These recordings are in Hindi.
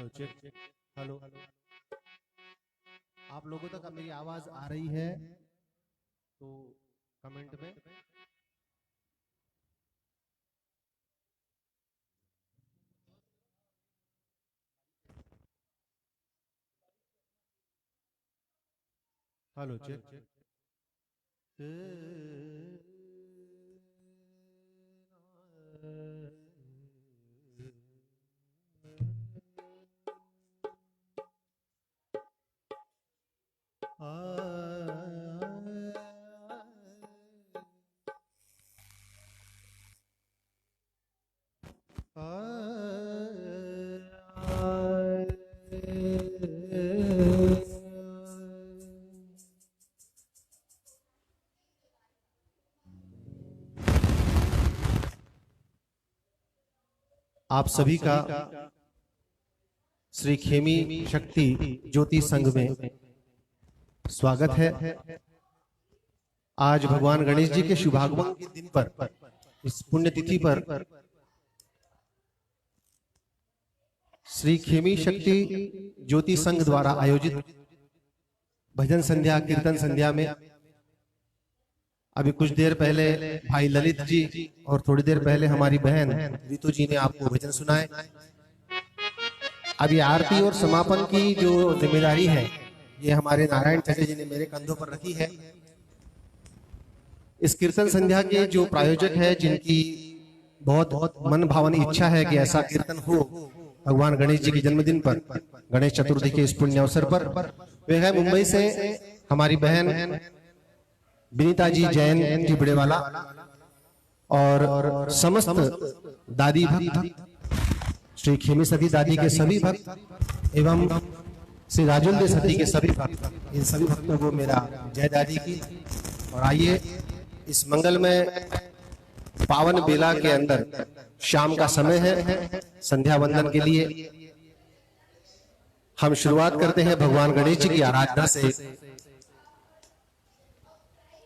Hello check. हेलो, आप लोगों तक मेरी आवाज आ रही है तो कमेंट में। Hello check. आप सभी का श्री खेमी शक्ति ज्योति संघ में स्वागत है। आज भगवान गणेश जी के शुभागमन के दिन पर, इस पुण्यतिथि पर श्री खेमी शक्ति ज्योति संघ द्वारा आयोजित भजन संध्या कीर्तन संध्या में अभी कुछ देर पहले भाई ललित जी और थोड़ी देर पहले हमारी बहन रितु जी ने आपको भजन सुनाए। अभी आरती और समापन की जो जिम्मेदारी है ये हमारे नारायण चाचा जी ने मेरे कंधों पर रखी है। इस कीर्तन संध्या के जो प्रायोजक है, जिनकी बहुत मन भावनी इच्छा है कि ऐसा कीर्तन हो भगवान गणेश जी के जन्मदिन पर, गणेश चतुर्थी के इस पुण्य अवसर पर, वे है मुंबई से हमारी बहन विनीता जी जैन जी बड़ेवाला और समस्त दादी भक्त, श्री खेमी सती दादी के सभी भक्त एवं श्री राजुल सती के सभी भक्त, इन सभी भक्तों को मेरा जय दादी की। और आइए इस मंगलमय पावन बेला के अंदर, शाम का समय है संध्या वंदन के लिए, हम शुरुआत करते हैं भगवान गणेश जी की आराधना से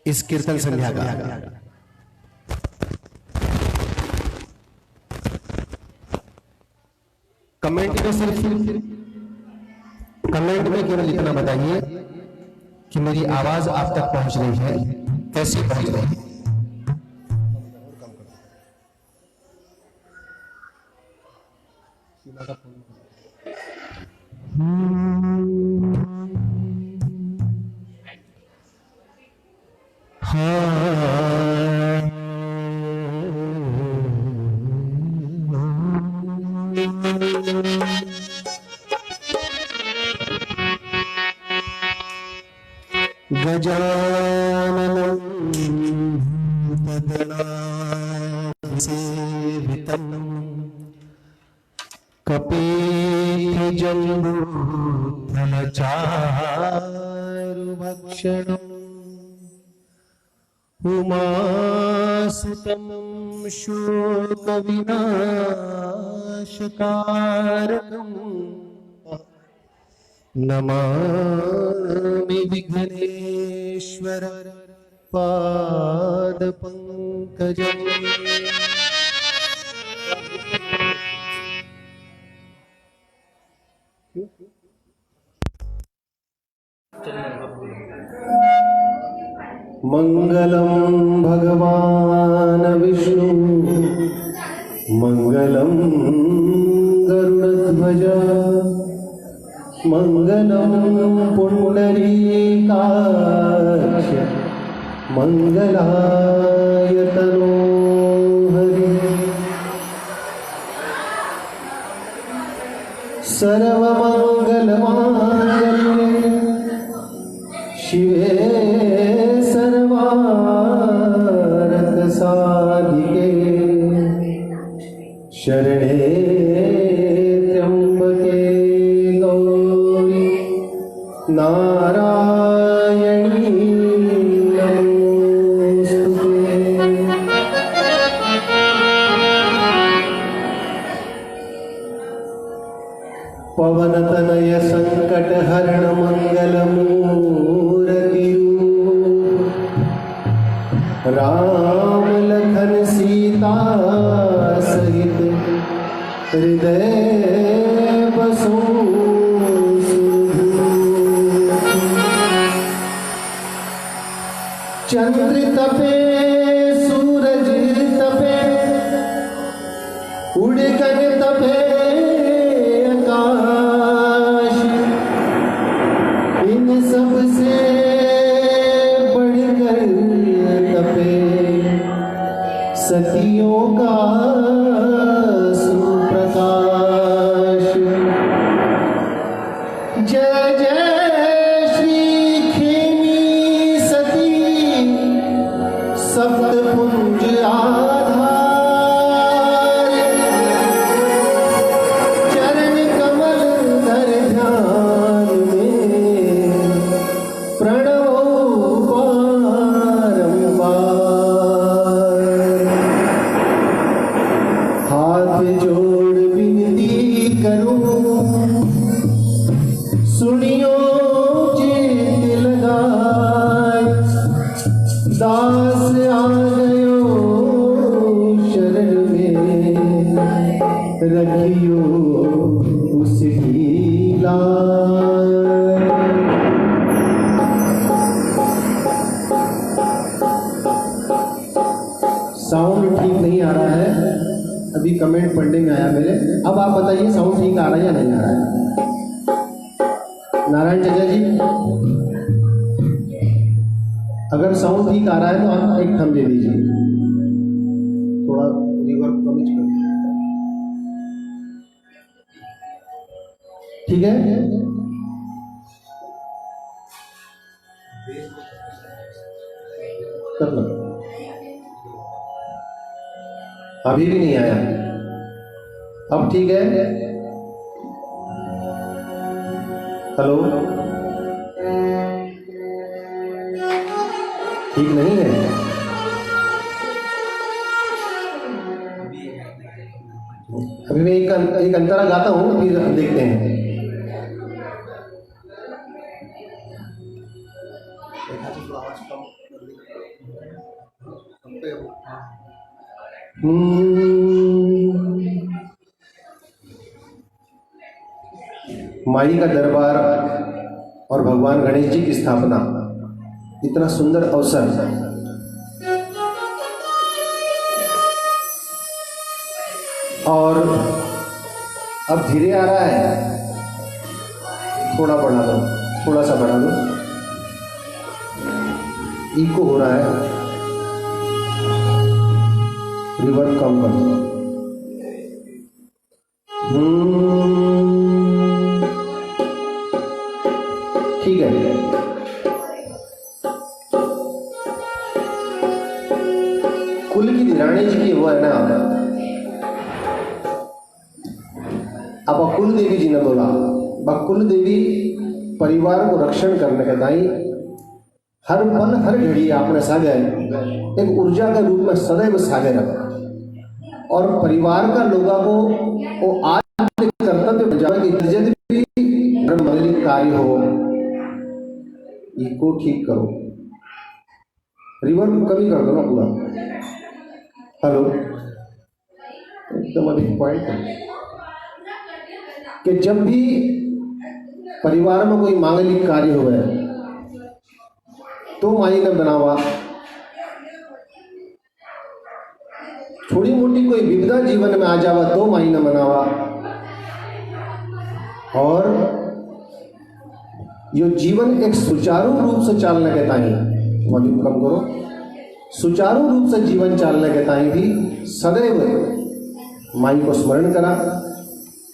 इस कीर्तन संध्या का। कमेंट में केवल इतना बताइए कि मेरी आवाज आप तक पहुंच रही है, कैसे पहुंच रही है। गजाननं पद्मनाभसेवितं कपिध्वजम्बूफलचारुभक्षणम् उमासुतं शोकविनाशकारकम् नमामि विघ्नेश्वर पादपङ्कजम्। मंगलम भगवान विष्णु मंगलम गरुड़ध्वज मंगलम पुंडरीकाक्ष मंगलाय तनो हरि। सर्वमंगलमांगल्ये शिवे सर्वार्थसाधिके शरणे त्र्यंबके गौरी नारायणी नमोस्तुते। पवनतनय संकटहरण मंगलमूर्ति राम लखन सीता सहित हृदय बसो सुप्रकाश। जय जय श्री खेमी सती सप्तपुंज आधार। चरण कमल धर ध्यान में प्रणवो बारंबार। हाथ जोड़ विनती करूं सुनियो चित लगाए। दास आ गयो शरण में रखियो उसकी लाज। साउंड ठीक नहीं आ रहा है, अभी कमेंट पढ़ने में आया मेरे। अब आप बताइए साउंड ठीक आ रहा है या नहीं आ रहा है? नारायण चाचा जी, अगर साउंड ठीक आ रहा है तो आप एक थम दे दीजिए, थोड़ा रिवर्ब कम कर, ठीक है? कर लो। अभी भी नहीं आया, अब ठीक है? हेलो, ठीक नहीं है? अभी मैं एक अंतरा गाता हूं, फिर देखते हैं। माई का दरबार और भगवान गणेश जी की स्थापना, इतना सुंदर अवसर। और अब धीरे आ रहा है, थोड़ा बढ़ा दो, थोड़ा सा बढ़ा दो, इको हो रहा है, रिवर्ब कम कर दो। ठीक है। कुल की रानी जी की वो है ना, अब कुल देवी जी ने बोला, बकुल देवी परिवार को रक्षण करने के दाई हर पल हर घड़ी आपने सागे एक ऊर्जा के रूप में सदैव सागे रखा। और परिवार का लोगों को वो आज कर्तव्य बजावे की इज्जत भी मंगलिक कार्य हो, इसको ठीक करो। रिवर्ब कमी कर दो ना पूरा। हेलो, एकदम अधिक पॉइंट है कि जब भी परिवार में कोई मांगलिक कार्य हुए तो माई ने बनावा, थोड़ी मोटी कोई विपदा जीवन में आ जावा तो माई ने मनावा। और यो जीवन एक सुचारू रूप से चलने के ताई, वॉल्यूम कम करो, सुचारू रूप से जीवन चलने के ताई भी सदैव माई को स्मरण करा।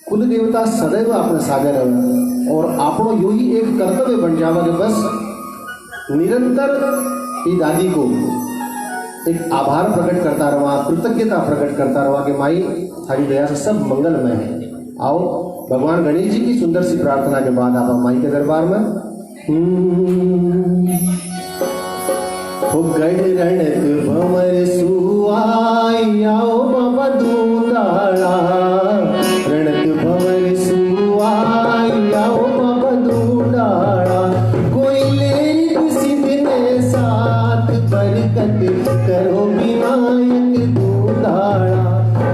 कुल देवता सदैव अपने सागर रहे और आपनो यो ही एक कर्तव्य बन जावा कि बस निरंतर ये दादी को एक आभार प्रकट करता रहा, कृतज्ञता प्रकट करता रहा कि माई थारी दया से सब मंगलमय है। आओ भगवान गणेश जी की सुंदर सी प्रार्थना के बाद आप माई के दरबार में गढ़ रणक भंवर सुआई आओ बाबा दूंदाड़ा। रणक भंवर सुआई आओ बाबा दूंदाड़ा। कोई लेरी सिद्ध ने साथ बरकत करो विनायक दूंदाड़ा।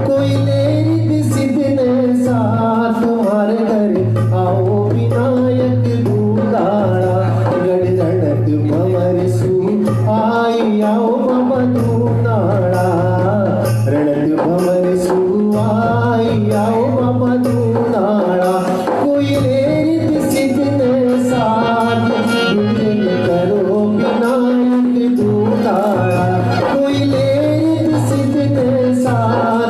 कोई लेरी सिद्ध ने साथ तुम्हारे घर आओ विनायक दूंदाड़ा। गढ़ रणक भंवर सुआई आओ बाबा दूंदाड़ा। रणक भंवर सुआई आओ बाबा दूंदाड़ा। कोई लेरी सिद्ध ने साथ करो विनायक दूंदाड़ा। कोई लेरी सिद्ध ने साथ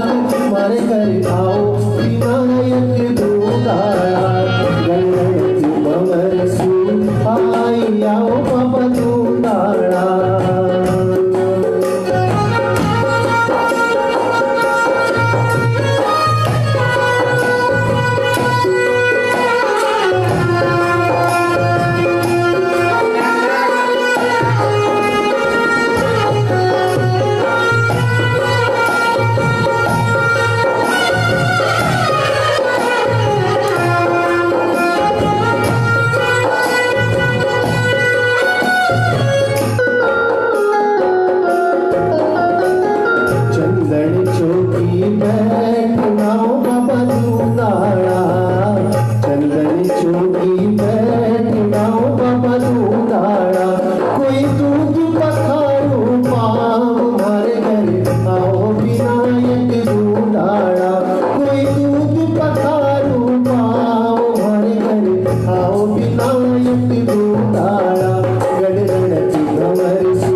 चौकी बैठनाओ बाबा दूधाड़ा, चंदन चौकी बैठनाओ बाबा दूधाड़ा, कोई दूध पखारू पाँव हमारे घर आओ विनायक दूधाड़ा, कोई दूध पखारू पाँव हमारे घर आओ विनायक दूधाड़ा, गणगणति भंवर सु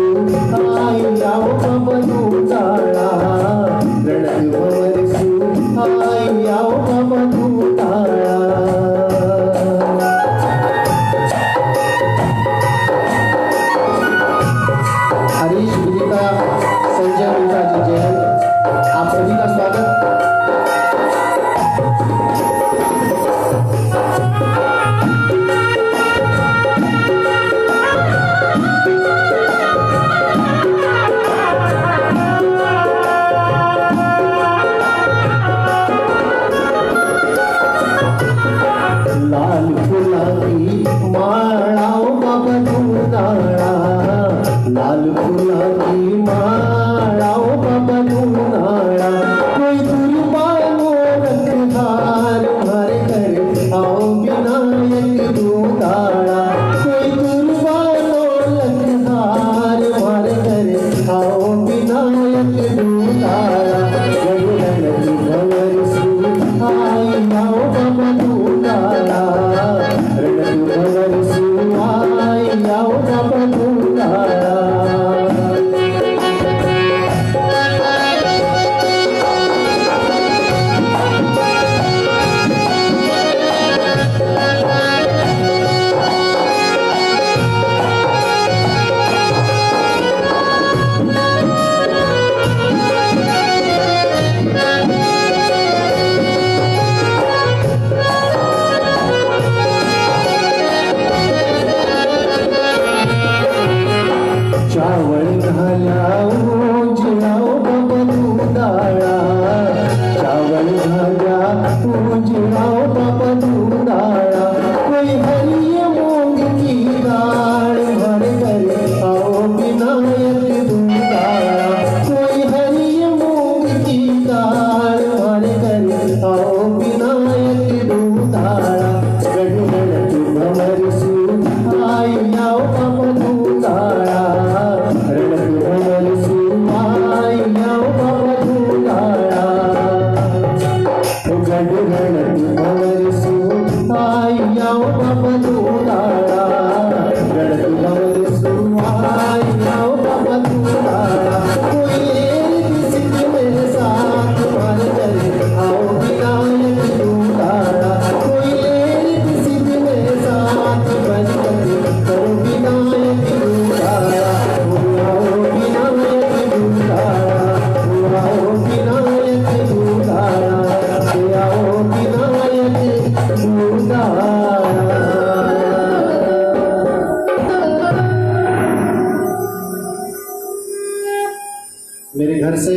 आई आओ बाबा दूधाड़ा, गणगणति भंवर सु आई आओ बाबा दूधाड़ा। हरीश विजिता संजय मिश्रा जी जैन, आप सभी का स्वागत। लाल फुलाकी माळाओ बाबा दूधाड़ा, लाल फुलाकी माळाओ बाबा दूधाड़ा, कोई दुर्बानो रखधार हमारे घर आओ विनायक दूधाड़ा, कोई दुर्बानो रखधार हमारे घर आओ विनायक दूधाड़ा, गणगणति भंवर सु आई आओ बाबा दूधाड़ा, गणगणति भंवर सु आई आओ बाबा दूधाड़ा। चावल घालाओ जिलाओ बाबा दूधाड़ा, चावल घालाओ जिलाओ बाबा दूधाड़ा, कोई हरी मूंग की दाल हमारे घर आओ विनायक दूधाड़ा, कोई हरी मूंग की दाल हमारे घर आओ विनायक दूधाड़ा, गणगणति भंवर सु आई आओ बाबा दूधाड़ा, गणगणति भंवर सु आई आओ बाबा दूधाड़ा, गणगणति भंवर सु आई आओ बाबा दूधाड़ा, गणगणति भंवर सु आई आओ बाबा दूधाड़ा, कोई एक सिख मेरे साथ तुम्हारे घर आओ विनायक दूधाड़ा, कोई एक सिख मेरे साथ बनकर करो विनायक दूधाड़ा, आओ विनायक दूधाड़ा, आओ विनायक दूधाड़ा, आओ विनायक दूधाड़ा। मेरे घर से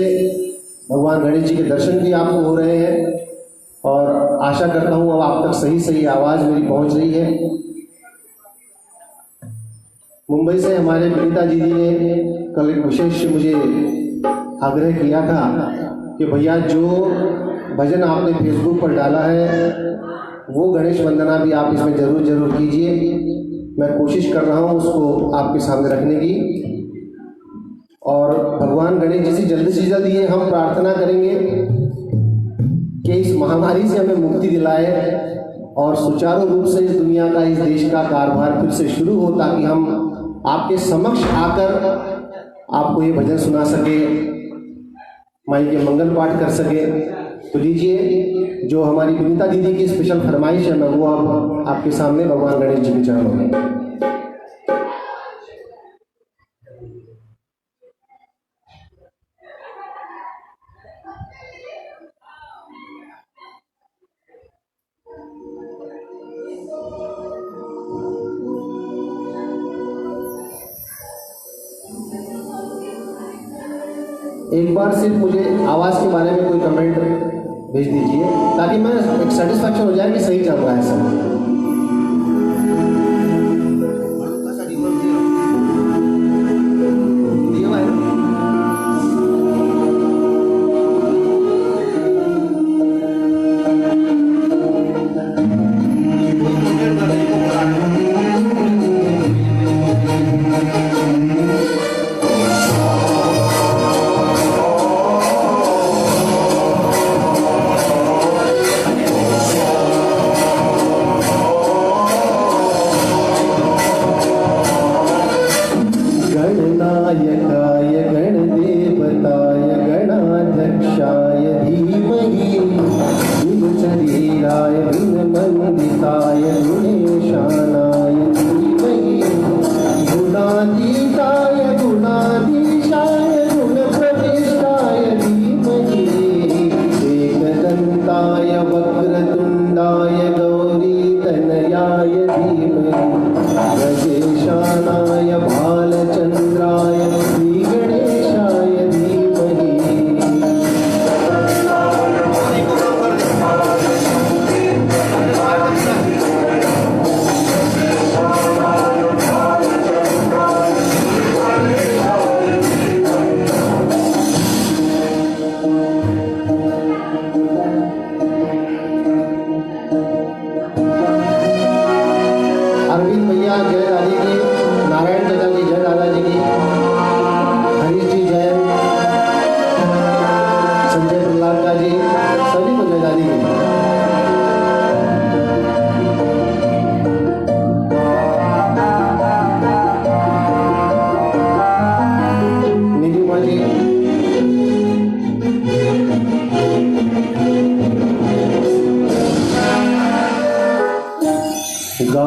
भगवान गणेश जी के दर्शन भी आपको हो रहे हैं और आशा करता हूँ अब आप तक सही सही आवाज मेरी पहुंच रही है। मुंबई से हमारे विनीता जी ने कल एक विशेष मुझे आग्रह किया था कि भैया जो भजन आपने फेसबुक पर डाला है वो गणेश वंदना भी आप इसमें जरूर कीजिए। मैं कोशिश कर रहा हूँ उसको आपके सामने रखने की, और भगवान गणेश जी से जल्द ये हम प्रार्थना करेंगे कि इस महामारी से हमें मुक्ति दिलाए और सुचारू रूप से इस दुनिया का, इस देश का कारभार फिर से शुरू हो, ताकि हम आपके समक्ष आकर आपको ये भजन सुना सके, माई के मंगल पाठ कर सके। तो लीजिए जो हमारी विनीता दीदी की स्पेशल फरमाइश है मैं वो अब आपके सामने भगवान गणेश जी के चरणों में। एक बार सिर्फ मुझे आवाज़ के बारे में कोई कमेंट भेज दीजिए ताकि मैं एक सेटिस्फैक्शन हो जाए कि सही चल रहा है सब।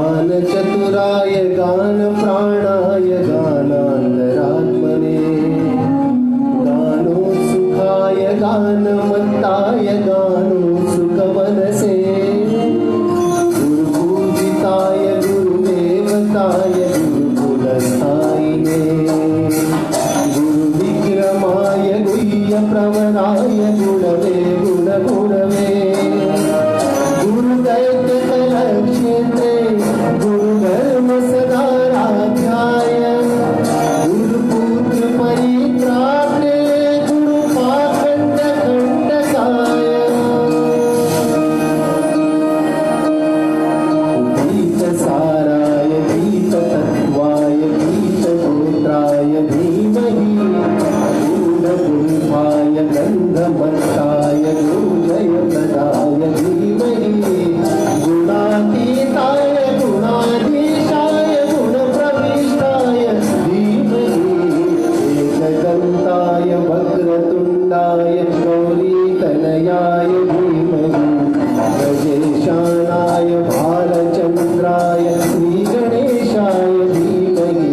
गान चतुराय गान प्राणाय गानान्तरात्मने गानो सुखाय गानमत्ताय गानो सुखमनसे गुरुपूजिताय गुरुदेवताय गुरुकुलस्थायिने गुरुविक्रमाय गुह्यप्रवराय गुणवे गुणगुणवे गुरुदैत्यकलक्षेत्रे गुरुधर्म सदाराध्याय गुरुपुत्र परित्रात्रे गुरुपाखण्डकण्टकाय गीतसाराय गीततत्त्वाय गीतगोत्राय धीमहि गूढगुम्फाय गन्धमत्ताय गुरुजयप्रदाय धीमहि गुणातीताय गुणाधीशाय गुणप्रविष्टाय धीमहि एकदन्ताय वक्रतुण्डाय गौरीतनयाय धीमहि गजेशानाय भालचन्द्राय श्रीगणेशाय धीमहि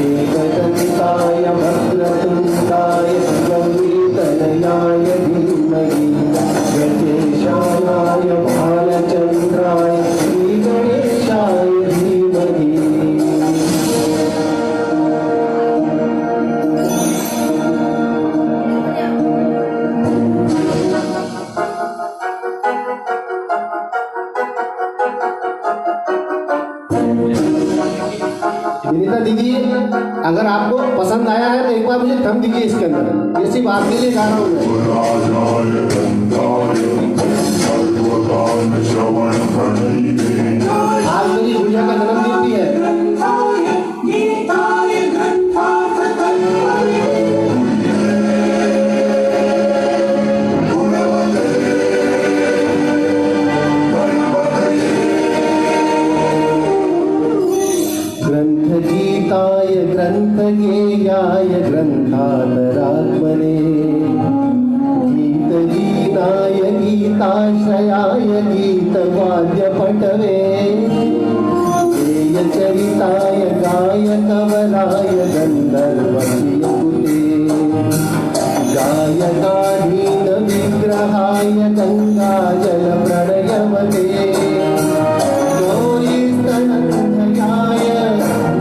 एकदन्ताय वक्रतुण्डाय गौरीतनयाय धीमहि गजेशानाय भालचन्द्राय श्रीगणेशाय धीमहि विनीता दीदी, अगर आपको पसंद आया है तो एक बार मुझे थम दीजिए इसके अंदर। ये सिर्फ आपके लिए गा रहा हूँ आज मेरी गुड़िया का जन्मदिन भी है। ग्रंथगीताय ग्रंथगेयाय ग्रंथातरात्मने गीतलीनाय गीताश्रयाय गीतवाद्यपटवे गेयचरिताय गायकवराय गन्धर्वप्रियकुले गायकाधीन विग्रहाय गङ्गाजलप्रणयवते गौरीस्तनन्दयाय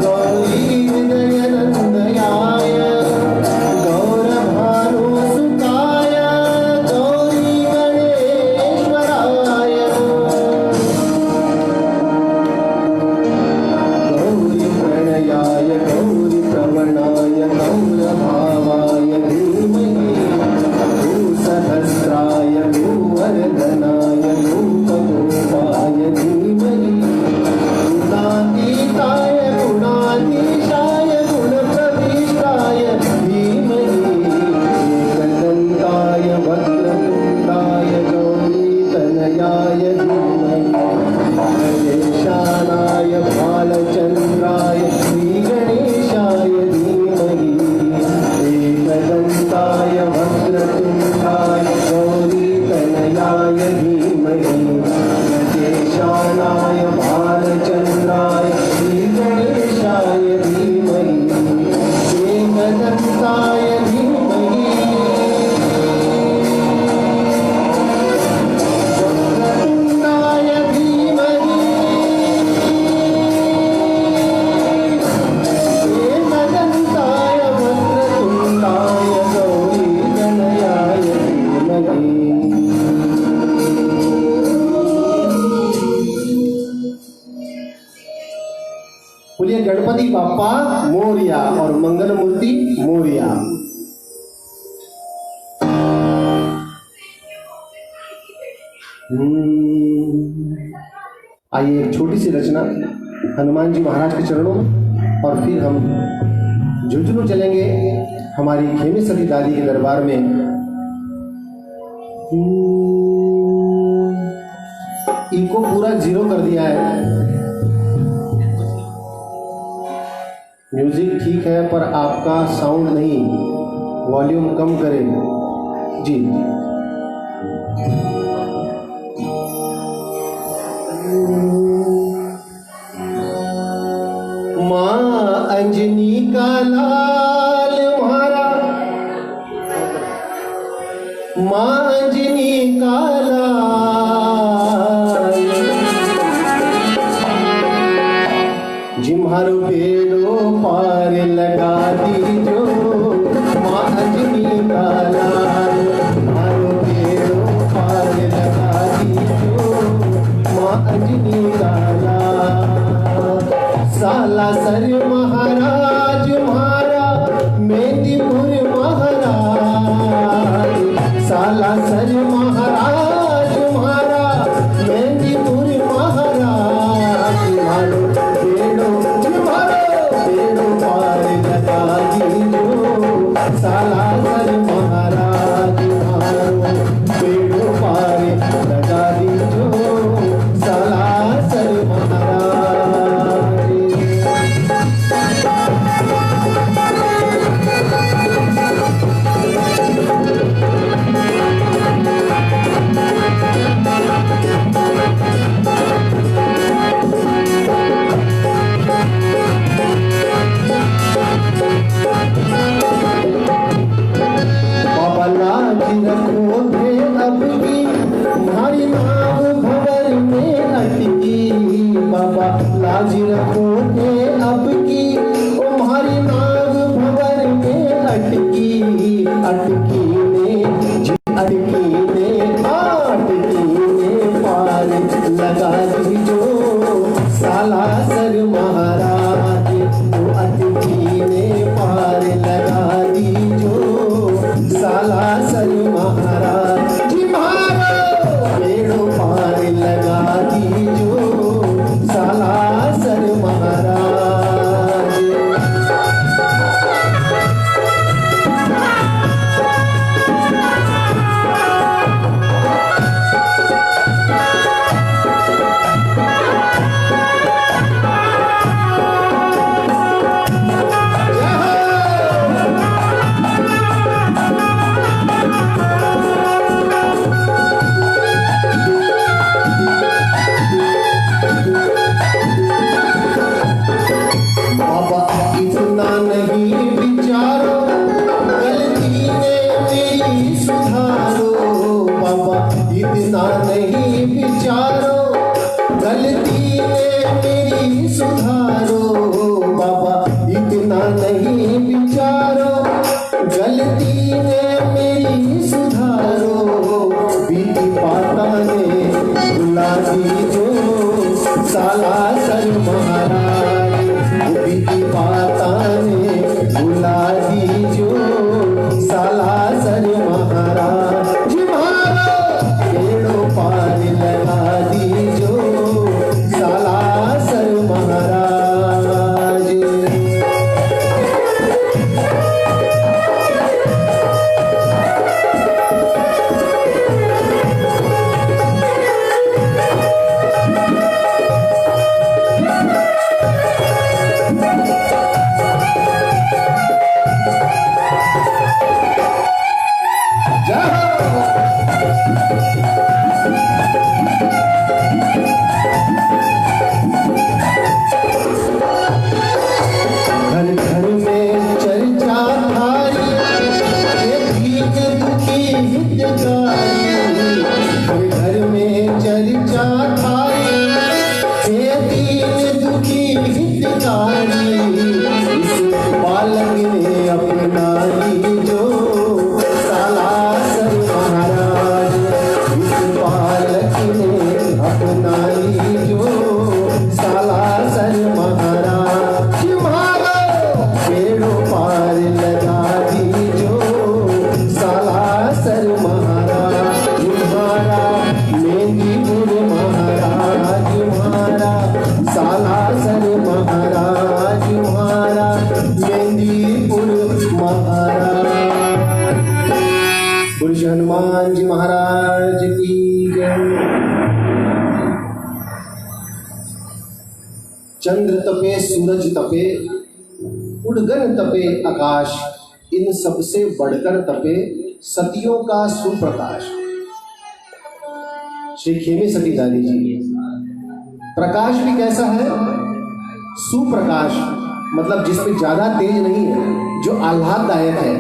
गौरीहृदयनन्दयाय गौरभानुसुताय गौरीगणेश्वराय गौरीप्रणयाय गौरीप्रवणाय गौरभावाय धीमहि भूसहस्राय भूवर्धनाय भूपगोपाय धीमहि गुणातीताय गुणाधीशाय गुणप्रविष्टाय धीमहि एकदन्ताय वक्रतुण्डाय गौरीतनयाय धीमहि गजेशानाय भालचन्द्राय श्रीगणेशाय धीमहि एकदन्ताय वक्रतुण्डाय गौरीतनयाय धीमहि गजेशानाय भालचन्द्राय श्रीगणेशाय धीमहि एकदन्ताय धीमहि वक्रतुण्डाय धीमहि एकदन्ताय वक्रतुण्डाय गौरीतनयाय धीमहि। बोलिए गणपति बाप्पा मोरिया और मंगल मूर्ति मोरिया। आइए एक छोटी सी रचना हनुमान जी महाराज के चरणों में, और फिर हम झुंझुनू चलेंगे हमारी खेमी सती दादी के दरबार में। इनको पूरा 0 कर दिया है। म्यूजिक ठीक है पर आपका साउंड नहीं, वॉल्यूम कम करें जी। अंजनी का लाल म्हारा, माँ अंजनी का लाल, जिम्हारो बेड़ो पार लगा दीजो, माँ अंजनी का लाल, जिम्हारो बेड़ो पार लगा दीजो, माँ अंजनी का लाल। सालासर महाराज म्हारा, मेदिनीपुर महाराज, सालासर महाराज म्हारा, मेदिनीपुर महाराज, तुम्हारो बेड़ो पार लगा दीजो, सालासर महाराज, तुम्हारो बेड़ो पार लगा दीजो, सालासर महाराज। बाबा लाज रखो थे अब की, तुम्हारी नाव भंवर में अटकी, बाबा लाज रखो थे अब की, तुम्हारी नाव भंवर में अटकी, अटकी ने पार लगा दीजो, सालासर महाराज, तो अटकी ने पार लगा दीजो, सालासर महाराज, जिम्हारो बेड़ो पार लगा दीजो, सालासर महाराज। बाबा इतना नहीं विचारो, गलती ने मेरी सुधारो, बाबा इतना नहीं विचारो, गलती ने मेरी सुधारो, बाबा इतना नहीं विचारो, गलती ने मेरी सुधारो, बीती पाता ने बुला दीजो, सालासर महाराज, बीती पाता ने बुला दीजो, सालासर महाराज, जिम्हारो बेड़ो पार लगा दीजो, सालासर महाराज। घर घर में चर्चा थारी, ये दीन दुखी हितकारी, घर घर में चर्चा थारी, ये दीन दुखी हितकारी, इस बालक ने अपना लीजो, सालासर महाराज, इस बालक ने अपना लीजो, सालासर महाराज, जिम्हारो बेड़ो पार लगा दीजो, सालासर महाराज, जिम्हारा मेदिनीपुर महाराज, जिम्हारा सालासर महाराज, जिम्हारा मेदिनीपुर महाराज। बोलो श्री हनुमान जी महाराज की जय। चंद्र तपे, सूरज तपे, उड़गन तपे आकाश, इन सबसे बढ़कर तपे सतियों का सुप्रकाश। श्री खेमी सती दादी जी, प्रकाश भी कैसा है? सुप्रकाश। मतलब जिसमें ज़्यादा तेज नहीं है, जो आह्लाददायक है।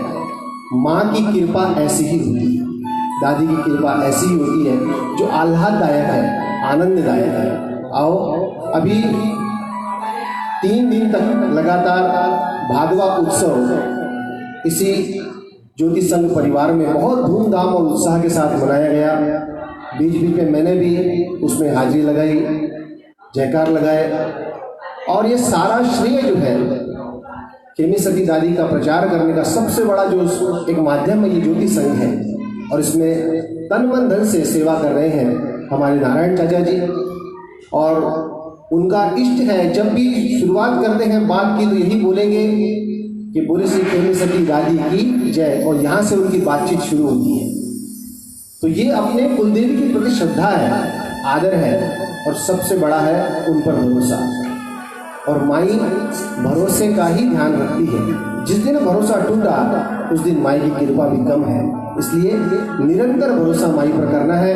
माँ की कृपा ऐसी ही होती है, दादी की कृपा ऐसी ही होती है जो आह्लाददायक है, आनंददायक है। आओ अभी 3 दिन तक लगातार भागवा उत्सव इसी ज्योति संघ परिवार में बहुत धूमधाम और उत्साह के साथ मनाया गया। बीच बीच में मैंने भी उसमें हाजिरी लगाई, जयकार लगाए, और ये सारा श्रेय जो है खेमी सती दादी का प्रचार करने का सबसे बड़ा जो एक माध्यम है ये ज्योति संघ है। और इसमें तन मन धन से सेवा कर रहे हैं हमारे नारायण चाचा जी, और उनका इष्ट है जब भी शुरुआत करते हैं बात की तो यही बोलेंगे कि बोले श्री खेमी सती दादी की जय, और यहाँ से उनकी बातचीत शुरू होती है। तो ये अपने कुलदेवी के प्रति श्रद्धा है, आदर है, और सबसे बड़ा है उन पर भरोसा। और माई भरोसे का ही ध्यान रखती है। जिस दिन भरोसा टूटा उस दिन माई की कृपा भी कम है, इसलिए निरंतर भरोसा माई पर करना है।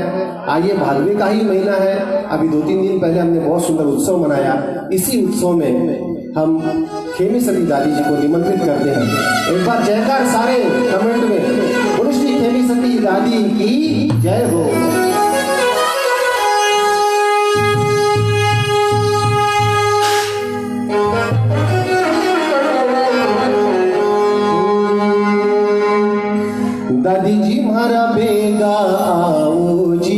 आइए भादवे का ही महीना है, अभी 2-3 दिन पहले हमने बहुत सुंदर उत्सव मनाया। इसी उत्सव में हम खेमी सती दादी जी को निमंत्रित करते हैं। एक बार जयकार सारे कमेंट में, बोलो श्री खेमी सती दादी की जय हो। दादी जी मारा बेगा आओ जी,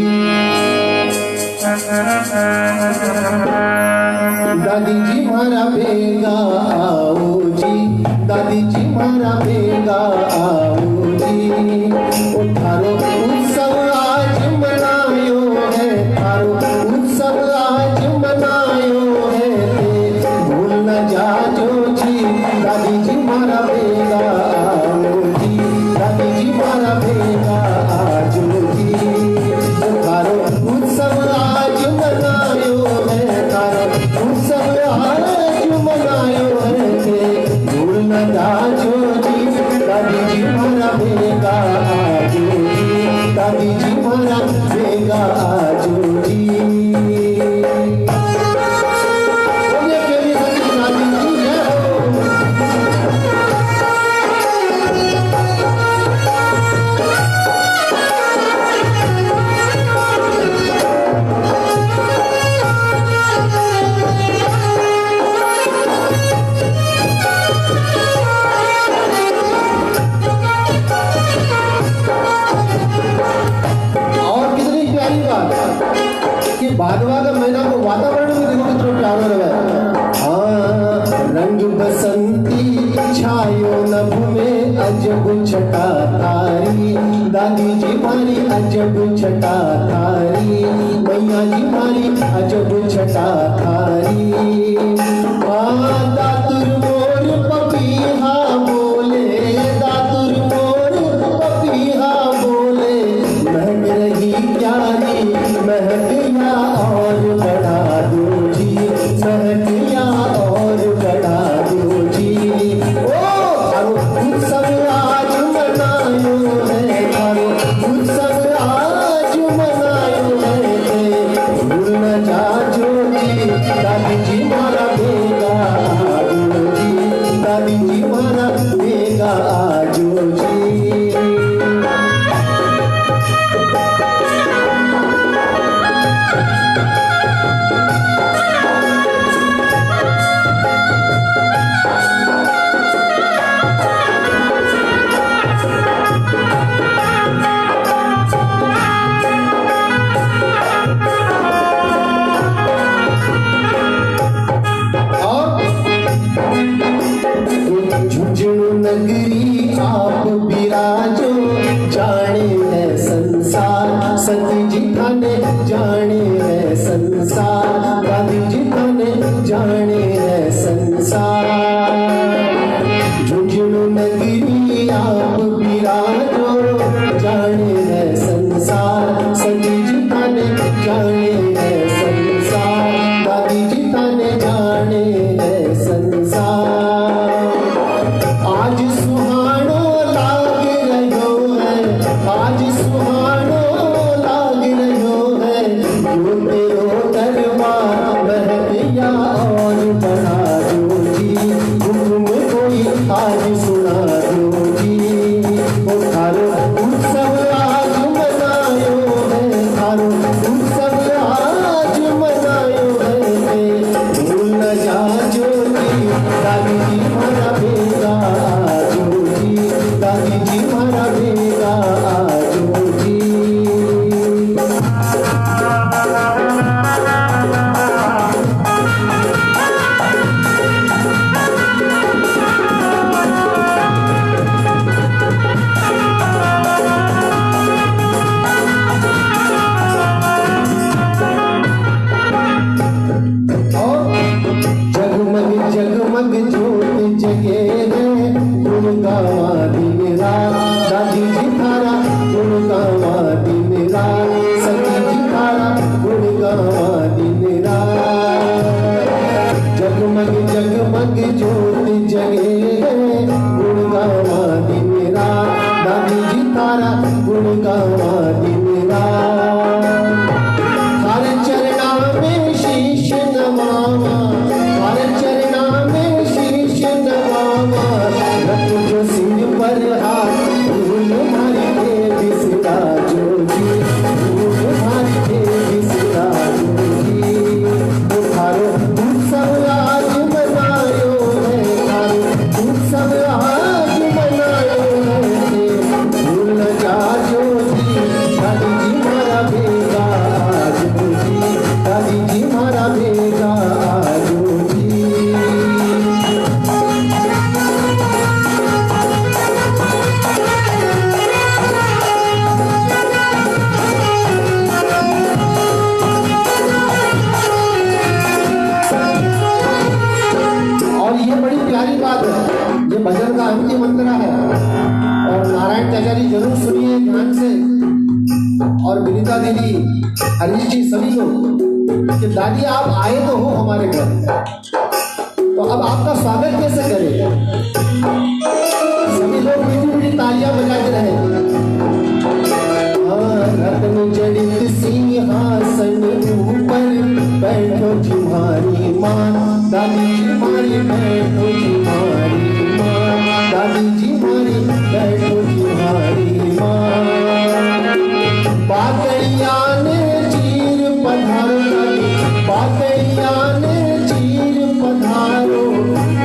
दादी जी मारा बेगा आओ जी, दादी जी मारा बेगा आओ जी। थारो उत्सव आज मनायो है, थारो उत्सव आज मनायो है, भूल न जाजो जी, दादी जी मारा बेगा आओ जी, दादी जी मारा बेगा आजो जी। थारो उत्सव आज मनायो है, थारो उत्सव आज मनायो है, भूल न जाजो जी, दादी जी मारा बेगा आजो जी, दादी जी मारा बेगा आजो जी। भादवा का महीना को वातावरण भी देखो कितना प्यारा लगा। हाँ रंग बसंती छायो नभ में अजब छटा तारी, दादी जी मारी अजब छटा तारी, मैया जी मारी अजब छटा तारी। हाँ दातुर मोर पपीहा बोले, दातुर मोर पपीहा बोले, महक रही क्यारी महकिया और बढ़ा दो जी, महकिया और बढ़ा दो जी। ओ थारो उत्सव आज मनायो है, थारो उत्सव आज मनायो है, भूल न जाजो जी, दादी जी मारा बेगा आजो जी, दादी जी मारा बेगा आजो जी। झुंझुनू नगरी आप बिराजो, जाने है संसार, सती जी थाने जाने है संसार, दादी जी थाने जाने है संसार। झुंझुनू नगरी आप बिराजो, जाने है संसार, सती जी थाने जाने है संसार, दादी जी थाने जाने है संसार। आज सुहानो लाग रहो है, आज सुहानो लाग रहो है, जो तेरो दरबार महकिया और बढ़ा दो जी, और विनीता दीदी, हरीश जी, सभी लोग कि दादी आप आए तो हो हमारे घर, तो अब आपका स्वागत कैसे करें। सभी लोग मीठी मीठी तालियां बजाते रहे। रत्न जड़ित सिंहासन ऊपर बैठो तुम्हारी माँ, दादी जी हमारी बैठो तुम्हारी माँ, दादी जी हमारी बैठो तुम्हारी माँ। बाकैया ने चीर पधारो दादी, बाकैया ने चीर पधारो,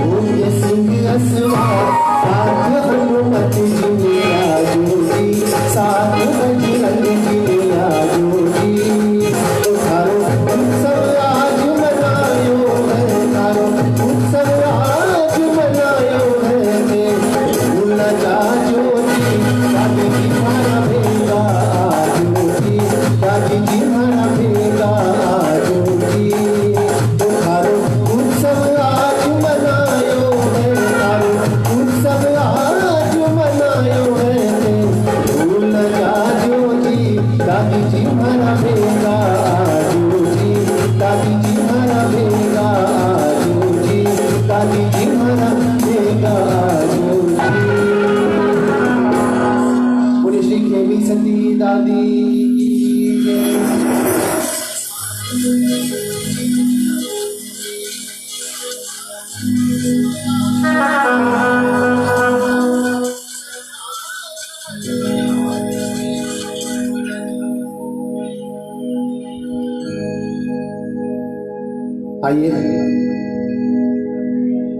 भोगे सिंह असवार साथ हनुमत जी ने आजो जी, साथ बजरंग जी ने आजो जी। थारो उत्सव आज मनायो है, थारो उत्सव आज मनायो है, भूल न जाजो जी, दादी जी हमारा भेगा आजो जी, दादी जी हमारा भेगा आजो जी। थारो उत्सव आज मनायो है, थारो उत्सव आज मनायो है, भूल न जाजो जी, दादी जी हमारा भेगा आजो जी, दादी जी हमारा भेगा आजो जी, दादी जी हमारा भेगा आजो जी। बोले श्री खेमी सती दादी की जय। आइए,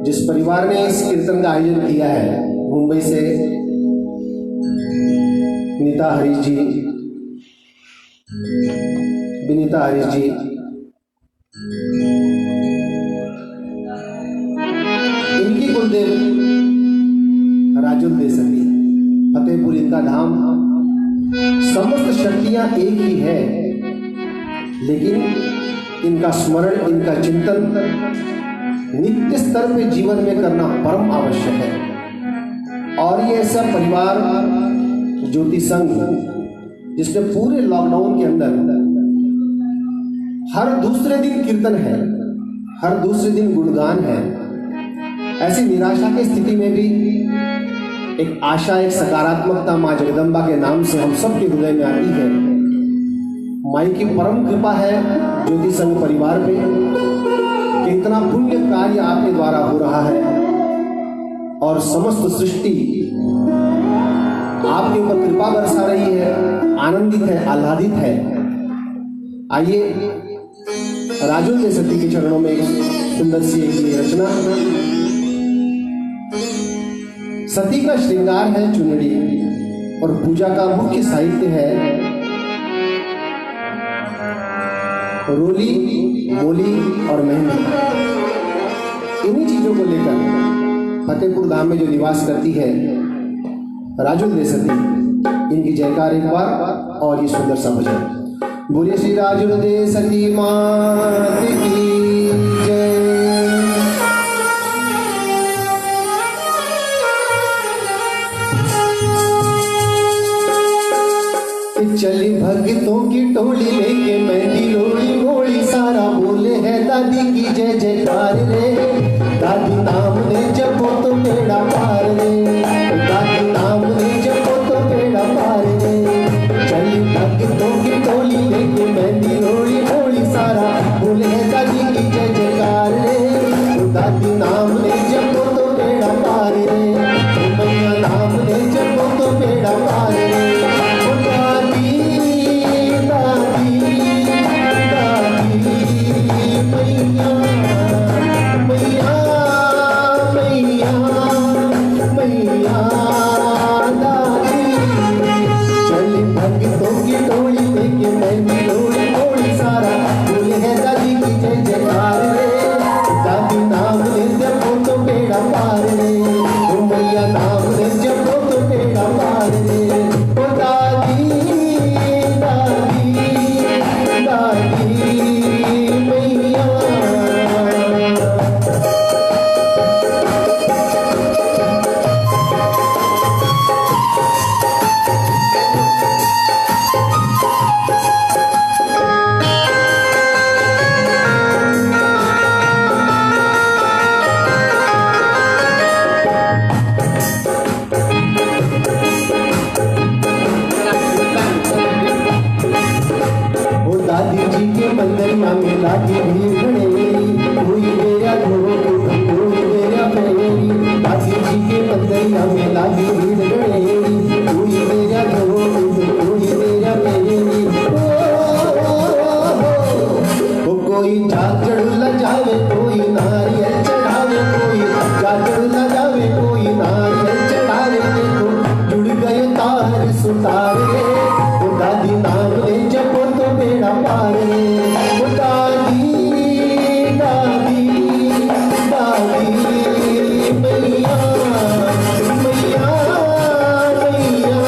जिस परिवार ने इस कीर्तन का आयोजन किया है, मुंबई से नीता हरीश जी, विनीता हरीश जी, इनकी कुलदेव राजुल देसती, फतेहपुर इनका धाम। समस्त शक्तियां एक ही है, लेकिन इनका स्मरण, इनका चिंतन नित्य स्तर पे जीवन में करना परम आवश्यक है। और ये ऐसा परिवार ज्योति संघ, जिसमें पूरे लॉकडाउन के अंदर हर दूसरे दिन कीर्तन है, हर दूसरे दिन गुणगान है। ऐसी निराशा की स्थिति में भी एक आशा, एक सकारात्मकता माँ जगदम्बा के नाम से हम सबके हृदय में आती है। माई की परम कृपा है ज्योति संघ परिवार पे कि इतना पुण्य कार्य आपके द्वारा हो रहा है और समस्त सृष्टि आपके ऊपर कृपा बरसा रही है, आनंदित है, आह्लादित है। आइए, राजुल देसती के चरणों में एक सुंदर सी एक रचना। सती का श्रृंगार है चुनरी और पूजा का मुख्य साहित्य है रोली, मोली और मेहंदी। इन्हीं चीजों को लेकर फतेहपुर धाम में जो निवास करती है राजुल देसती, इनकी जयकार एक बार और ये सुंदर सा भजन। बोलिए श्री राजुल देसती मात की जय। चली भक्तों की टोली लेके मेहंदी लोड़ी मोड़ी, सारा बोले है दादी की जय जयकार रे। दादी नाम ने जपो तो बेड़ा पार रे, दादी नाम ने जपो तो बेड़ा पार रे। चली भक्तों की टोली लेके मेहंदी लोड़ी मोड़ी, सारा बोले है दादी की जय जयकार रे। दादी नाम ने जपो तो बेड़ा पार रे, मैया नाम ने जपो तो बेड़ा पार रे। मैया जी के मंदिरिया में लागी भीड़ खड़ेरी, कोई मेरा धोख कोई मेरा पैरी। दादी जी के मंदिरिया में लागी भीड़ खड़ेरी, कोई मेरा धोख कोई मेरा पैरी। कोई झांझड़ लजावे कोई नारियल चढ़ावे, कोई झांझड़ लजावे कोई नारियल चढ़ावे। देखो जुड़ गए तार सुतारे, तो दादी नाम ले जपो तो बेड़ा पार रे। ओ दादी दादी दादी मैया मैया मैया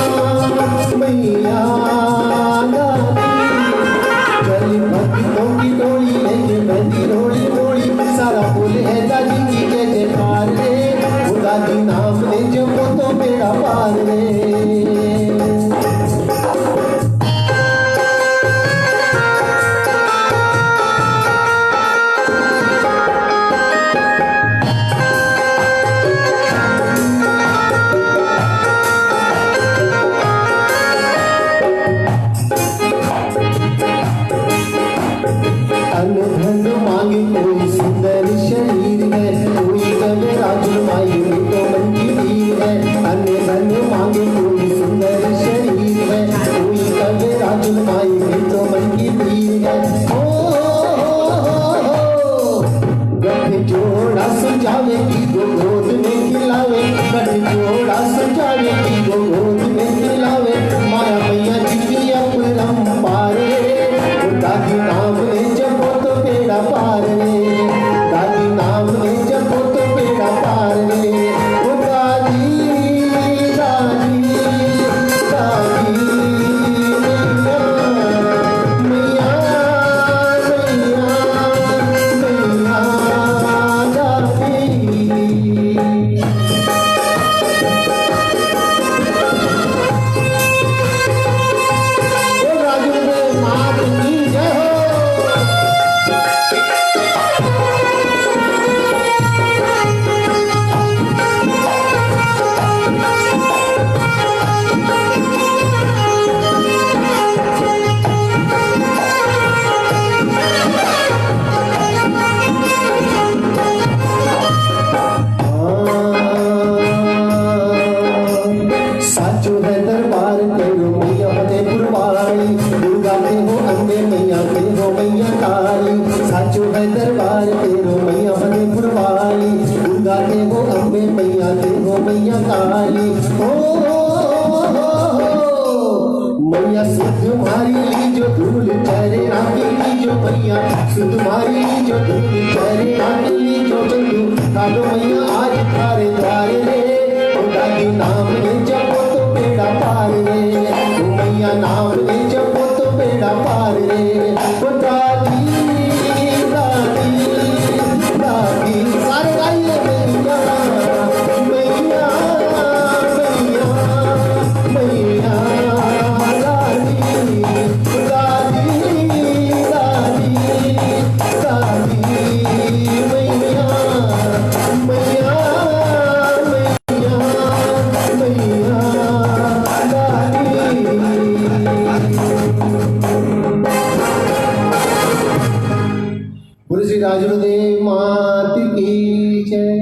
मैया दादी। चली भक्तों की टोली लेके बंदी रोड़ी रोड़ी, सारा फूल है दादी की जय जयकार रे। ओ दादी नाम ले जपो तो बेड़ा पार रे। धन मांगे कोई सुंदर शरीर है, कोई कवे राजुल माई तो मन की पीर है। अन्य धन मांगे कोई सुंदर शरीर है, कोई कवे राजुल माई तो मन की पीर है। गठ जोड़ा सजावे की गो गोद में खिलावे, गठ जोड़ा सजावे की गो गोद में खिलावे। माया मैया जी की अपरंपार रे, दादी नाम ले जपो तो बेड़ा पार रे। दादी नाम ले जपो तो बेड़ा पार रे। ओ दादी दादी दादी मैया मैया मैया मैया दादी। ओ राजू रे मात की जय हो। साचो है दरबार तेरो मैया फतेहपुर वाली, दुर्गा के हो अंबे मैया के हो मैया काली। साचो है दरबार तेरो मैया फतेहपुर वाली, दुर्गा के हो अंबे मैया के हो मैया काली। मैया सुध मारी ली जो धूल चरे आके ली जो मैया, सुध मारी ली जो धूल चरे आके ली जो बंधु खालो मैया आज थारे द्वारे रे। ओ दादी नाम ले जपो तो बेड़ा पार रे, ओ मैया नाम ले जपो तो बेड़ा पार रे। ओ दादी दादी दादी सारे गाइए मैया मैया मैया मैया दादी दादी दादी दादी मैया मैया बोले श्री राजदेव मात की जय।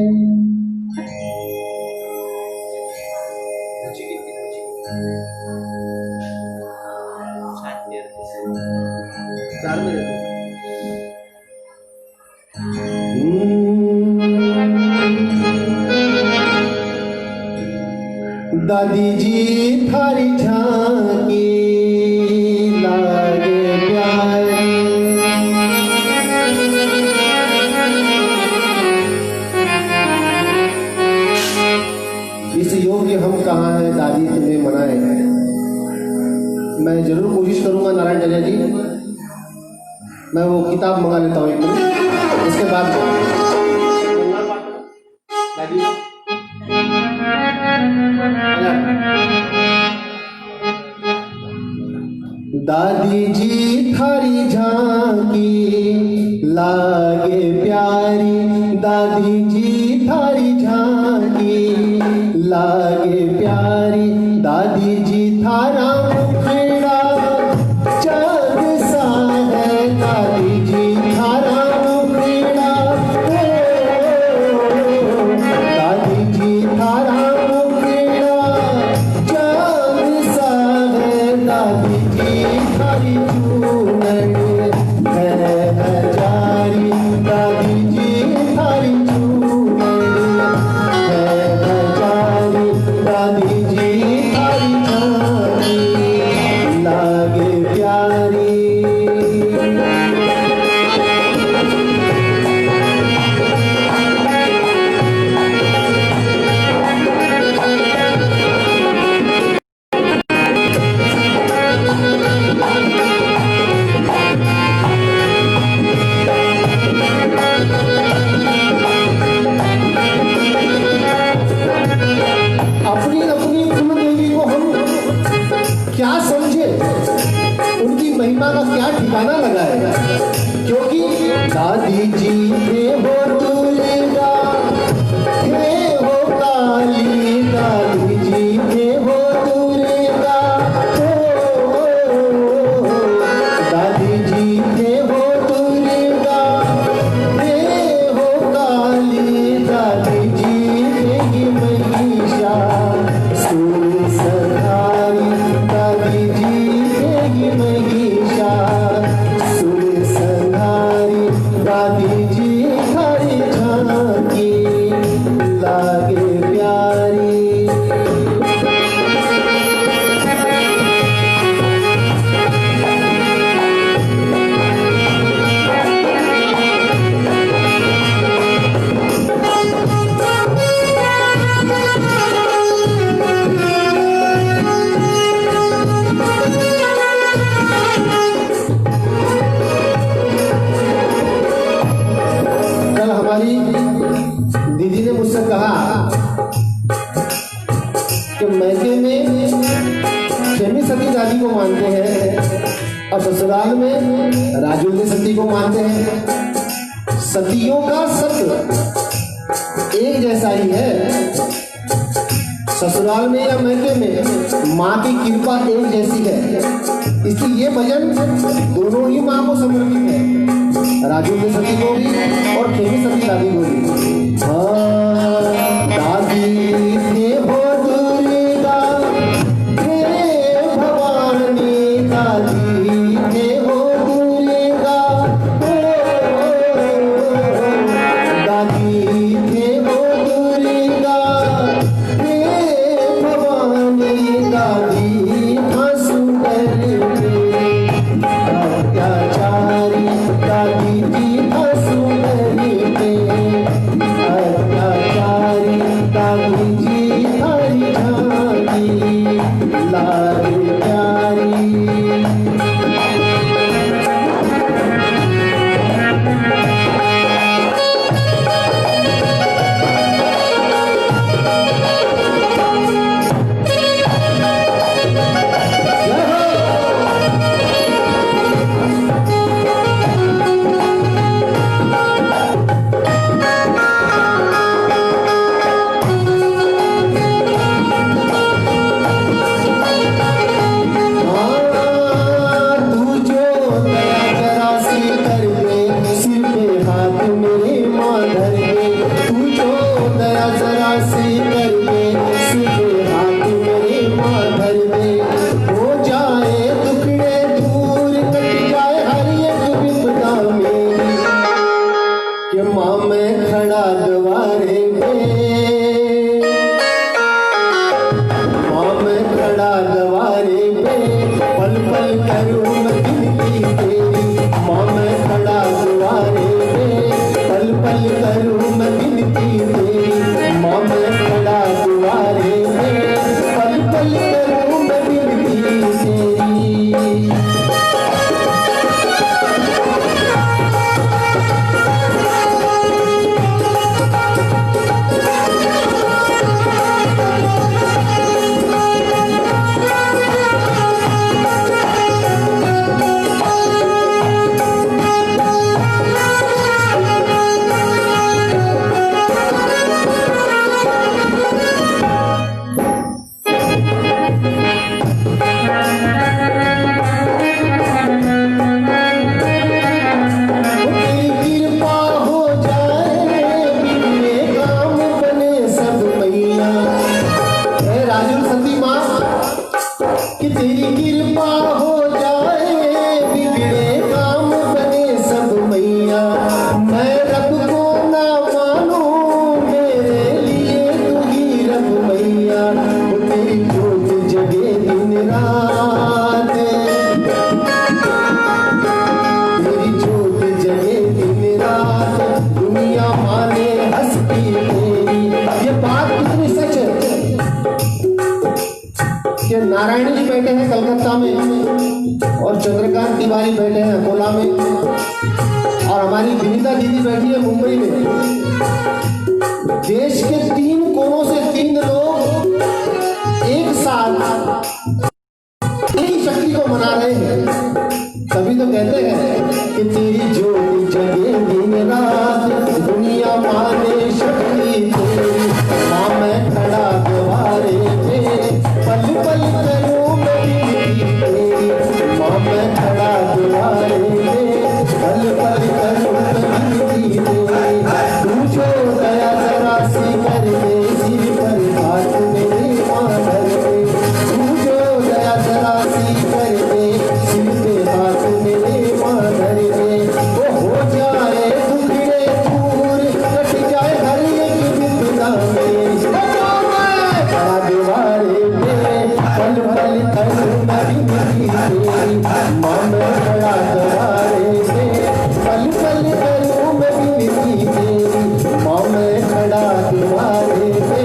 दादी जी थारी झांकी लागे प्यारी, इस योग्य हम कहाँ है दादी तुम्हें मनाए। मैं जरूर कोशिश करूंगा नारायण डलिया जी, मैं वो किताब मंगा लेता हूँ एक मिनट, इसके बाद दादी जी थारी झांकी लागे प्यारी, दादी जी थारी झांकी लागे प्यारी। दादी जी थारा मुखड़ा चांद सा है क्या ठिकाना लगाए, क्योंकि दादी जी थे हो दुर्गा, थे हो काली, दादी जी थे हो दुर्गा, दादी जी थे हो दुर्गा, थे हो काली, दादी जी थे महिषा सुर संहारी, दादी जी थे महिषा सुर संहारी, दादी जी हरी झांकी लागे प्यारी। कल हमारी दीदी ने मुझसे कहा कि मैके में खेमी सती दादी को मानते हैं और ससुराल में राजुल सती को मानते हैं। सतियों का सत्य एक जैसा ही है, ससुराल में या मैके में माँ की कृपा एक जैसी है, इसलिए ये भजन दोनों ही माँ को समर्पित है, राजू की सती को भी और खेमी सती दादी को भी। दादी थे हो दुर्गा, थे भवानी, दादी थे हो दुर्गा, दादी थे हो दुर्गा, थे भवानी, दादी सुंदर अत्याचारी, दादी जी असुंदरी पे अत्याचारी, दादी जी हरी झांकी लागे प्यारी। नारायण जी बैठे हैं कलकत्ता में और चंद्रकांत तिवारी बैठे हैं अकोला में और हमारी विनीता दीदी बैठी है मुंबई में। देश के 3 कोनों से 3 लोग एक साथ एक ही शक्ति को मना रहे हैं। सभी तो कहते हैं कि तेरी ज्योति जगे दिन रात, दुनिया माने शक्ति तेरी। माँ मैं खड़ा द्वारे पे, पल पल करूं मैं विनती तेरी। माँ मैं खड़ा द्वारे पे, पल पल करूं मैं विनती तेरी। तू जो दया जरा सी कर दे, सिर पर हाथ मेरे माँ धर दे। तू जो दया जरा सी कर दे, सिर पे हाथ मेरे माँ धर दे। वो हो जाए दुखड़े दूर, कट जाए हर एक विपदा मेरी। खड़ा दीवारे पे, पल पल करूं मैं विनती तेरी। माँ मैं खड़ा दीवारे पे, पल पल करूं मैं विनती तेरी। माँ मैं खड़ा दीवारे पे,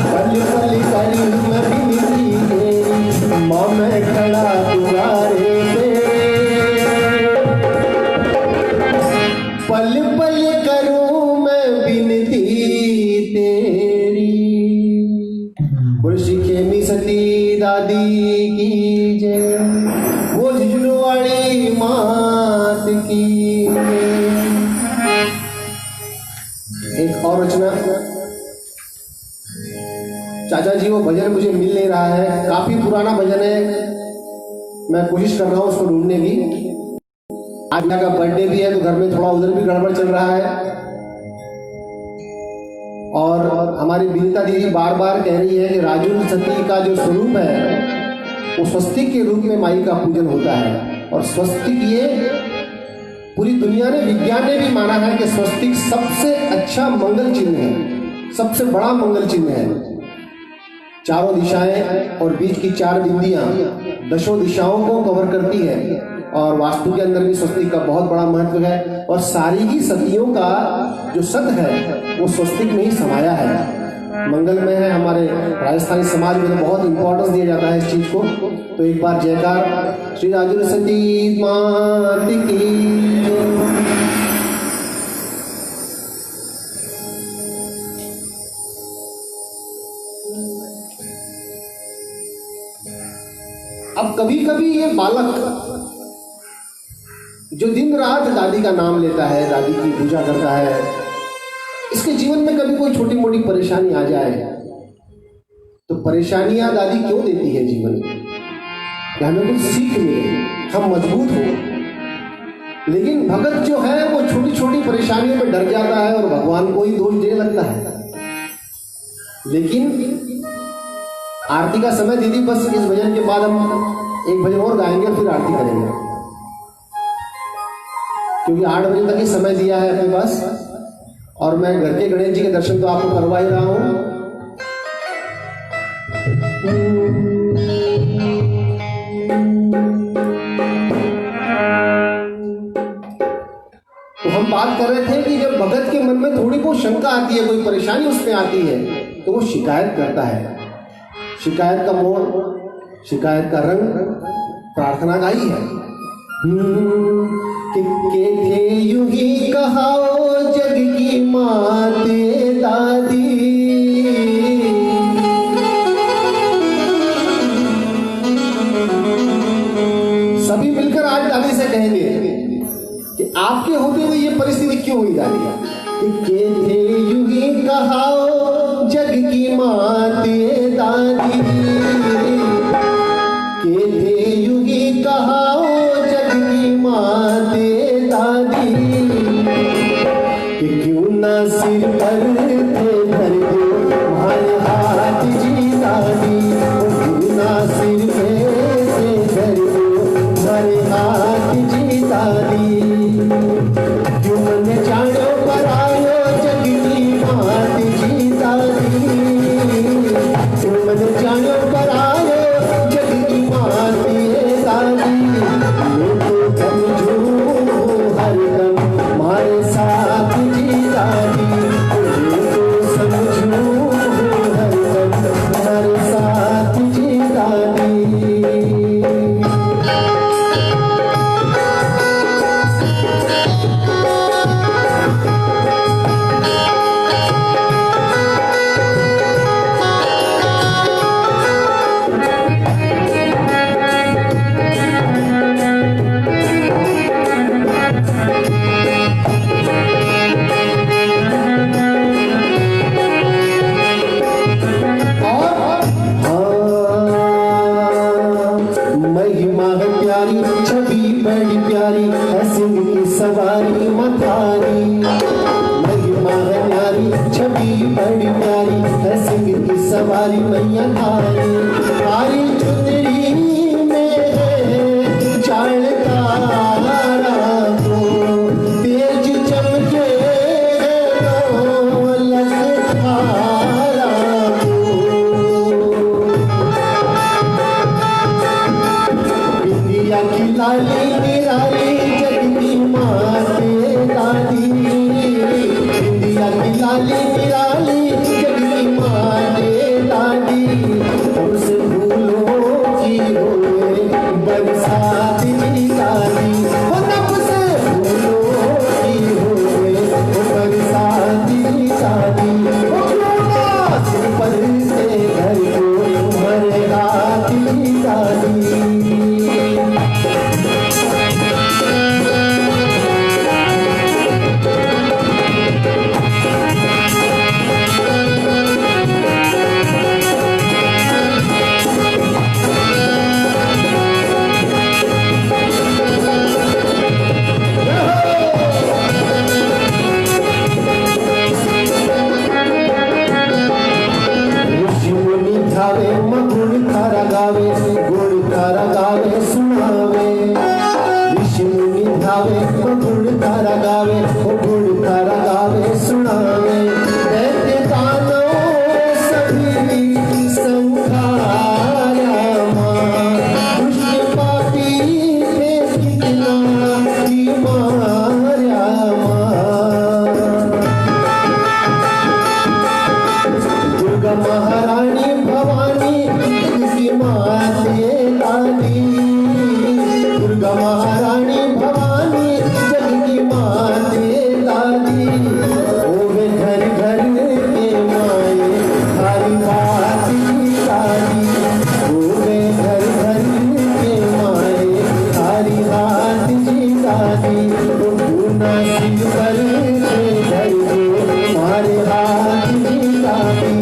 पल पल करूं मैं विनती तेरी। माँ मैं खड़ा दीवारे पे, पल पल करूं मैं विनती तेरी। बोल श्री खेमी सती दादी की जय, वो झुलवाड़ी मात की जय। एक और रचना, चाचा जी वो भजन मुझे मिल नहीं रहा है, काफी पुराना भजन है, मैं कोशिश कर रहा हूँ उसको ढूंढने की। आज का बर्थडे भी है तो घर में थोड़ा उधर भी गड़बड़ चल रहा है। और हमारी विनीता दीदी बार बार कह रही है कि राजुल सती का जो स्वरूप है वो स्वस्तिक के रूप में माई का पूजन होता है। और स्वस्तिक ये पूरी दुनिया ने, विज्ञान ने भी माना है कि स्वस्तिक सबसे अच्छा मंगल चिन्ह है, सबसे बड़ा मंगल चिन्ह है। चारों दिशाएं और बीच की चार बिंदियां दशों दिशाओं को कवर करती है। और वास्तु के अंदर भी स्वस्तिक का बहुत बड़ा महत्व है। और सारी ही सतियों का जो सत है वो स्वस्तिक में ही समाया है, मंगलमय है। हमारे राजस्थानी समाज में तो बहुत इंपॉर्टेंस दिया जाता है इस चीज को। तो एक बार जयकार श्री राजुल सती मात की। अब कभी कभी ये बालक जो दिन रात दादी का नाम लेता है, दादी की पूजा करता है, इसके जीवन में कभी कोई छोटी मोटी परेशानी आ जाए तो परेशानियां दादी क्यों देती है जीवन में, कि हमें कुछ सीख मिले, हम मजबूत हो। लेकिन भगत जो है वो छोटी छोटी परेशानियों में डर जाता है और भगवान को ही दोष देने लगता है। लेकिन आरती का समय दीदी, बस इस भजन के बाद हम एक भजन और गाएंगे फिर आरती करेंगे, क्योंकि 8 बजे तक ही समय दिया है अपने पास। और मैं घर के गणेश जी के दर्शन तो आपको करवा ही रहा हूं। तो हम बात कर रहे थे कि जब भगत के मन में थोड़ी बहुत शंका आती है, कोई परेशानी उसमें आती है, तो वो शिकायत करता है। शिकायत का मोड़, शिकायत का रंग प्रार्थना का ही है। कि थे यूं ही कहाओ जग की माते दादी, सभी मिलकर आज दादी से कहेंगे कि आपके होते हुए ये परिस्थिति क्यों हुई दादी। कि थे यूं ही कहाओ जग की माते दादी, के थे यूं ही कहाओ जग की माते दादी, कि क्यों ना सिर पर थे धर दो तुम्हारे हाथ जी दादी। क्यों ना सिर पे थे धर दो तुम्हारे हाथ जी दादी। क्यों मन जानो पर आयो जग की मात जी दादी। क्यों मन जानो पर आयो जग की मात ये दादी। मैं तो समझूं हरदम तुम्हारे साथ जी दादी। मैं तो समझूं हरदम तुम्हारे साथ जी दादी। सवारी मथारी, महिमा है न्यारी, छवि बड़ी प्यारी है, सिंह की सवारी मैया थारी। थारी चुनरी में चाल तारा को, तेज चमके लसकारा को। बिंदिया की लाली निराली जगती माते दादी, बिंदिया की लाली निराली जगती माते दादी। हमसे फूलों की होए बरसात की दादी, वो तब से फूलों की होए बरसात की दादी। वो क्यों सिर पर से घर को भरे रात की दादी। महारानी भवानी की माते दादी, दुर्गा महारानी भवानी जग की माते दादी। ओवे घर घर के माए हरी बात की दादी, ओवे घर घर के माए हरी बात की दादी। पूना सिंह पर के घर को मारे हाथ की दादी,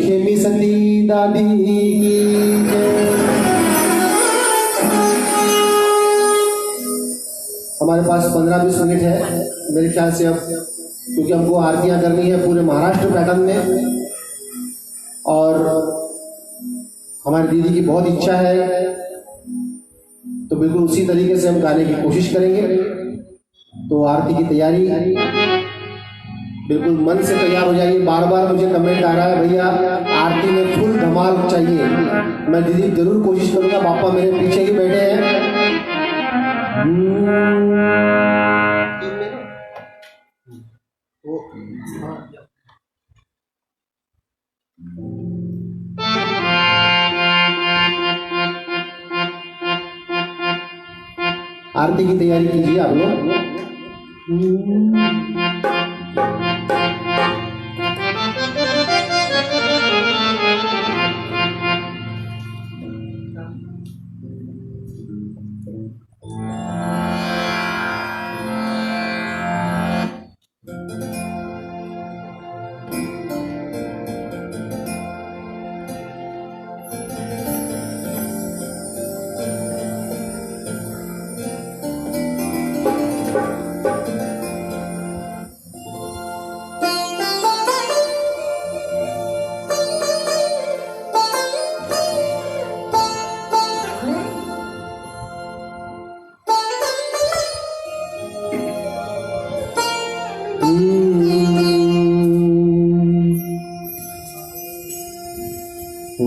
खेमी सती दादी हमारे पास 15-20 मिनट है मेरे ख्याल से अब, क्योंकि हमको आरतियां करनी है पूरे महाराष्ट्र पैटर्न में, और हमारी दीदी की बहुत इच्छा है, तो बिल्कुल उसी तरीके से हम गाने की कोशिश करेंगे। तो आरती की तैयारी बिल्कुल मन से तैयार हो जाइए। बार बार मुझे कमेंट आ रहा है भैया आरती में फुल धमाल चाहिए, मैं दीदी जरूर कोशिश करूंगा। पापा मेरे पीछे ही बैठे हैं। आरती की तैयारी कीजिए आप लोग।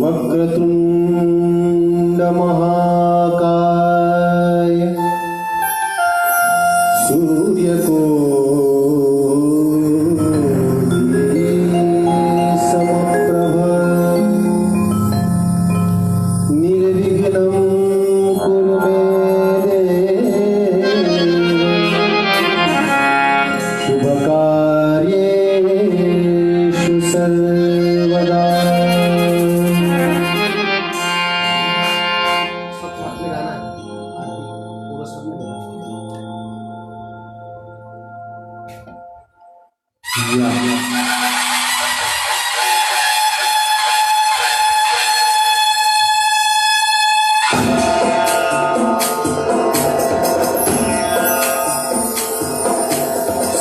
वक्रतुंड महाकाय सूर्यकोटि समप्रभ निर्विघ्नं कुरु मे शुभकार्येषु सर्वदा।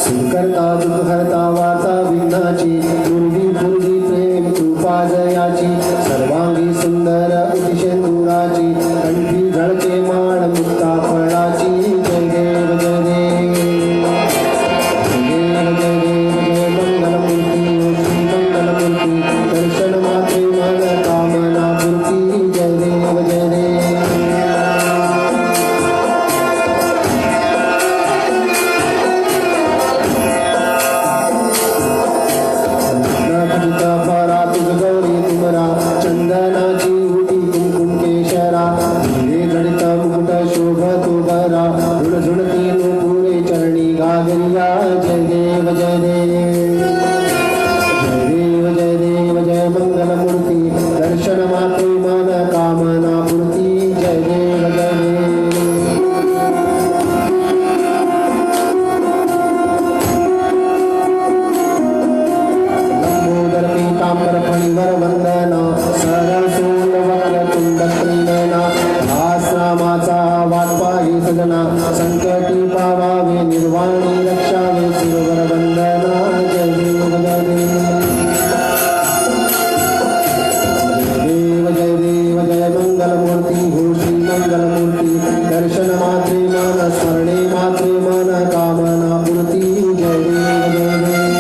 सुखकर्ता दुःखहर्ता वार्ता विघ्नाची दुर्गी दुर्गी प्रेम कृपा जयाची सर्वांगी सुंदर अतिशेंदुराची कंठी झळके माळ मुक्ता फळाची जय देव जय देव जय देव जय मंगलमूर्ती मंगलमूर्ती दर्शन मात्रे मन कामना पूर्ती जय देव जय देव। चंदनाची उटी कुंकुम केशरा धीरे घडता मुकुट शोभतो बरा झुणझुणती नूपुरे चरणी घागरिया जय देव जय देव जय देव जय देव जय मंगलमूर्ती दर्शन मात्रे मन कामना पूर्ती जय देव जय देव। लंबोदर पीतांबर फणिवर वंदना सरळ सोंड वक्रतुंड त्रिनयना भासनामाचा वाटपाही सजना संकटी पावावे निर्वाणी रक्षावे शिरवर वंदना जय देव जय देव जय देव जय मंगलमूर्ती घोषी मंगलमूर्ती दर्शन मात्रे मन स्मरणे मात्रे मन कामना पूर्ती जय देव जय देव।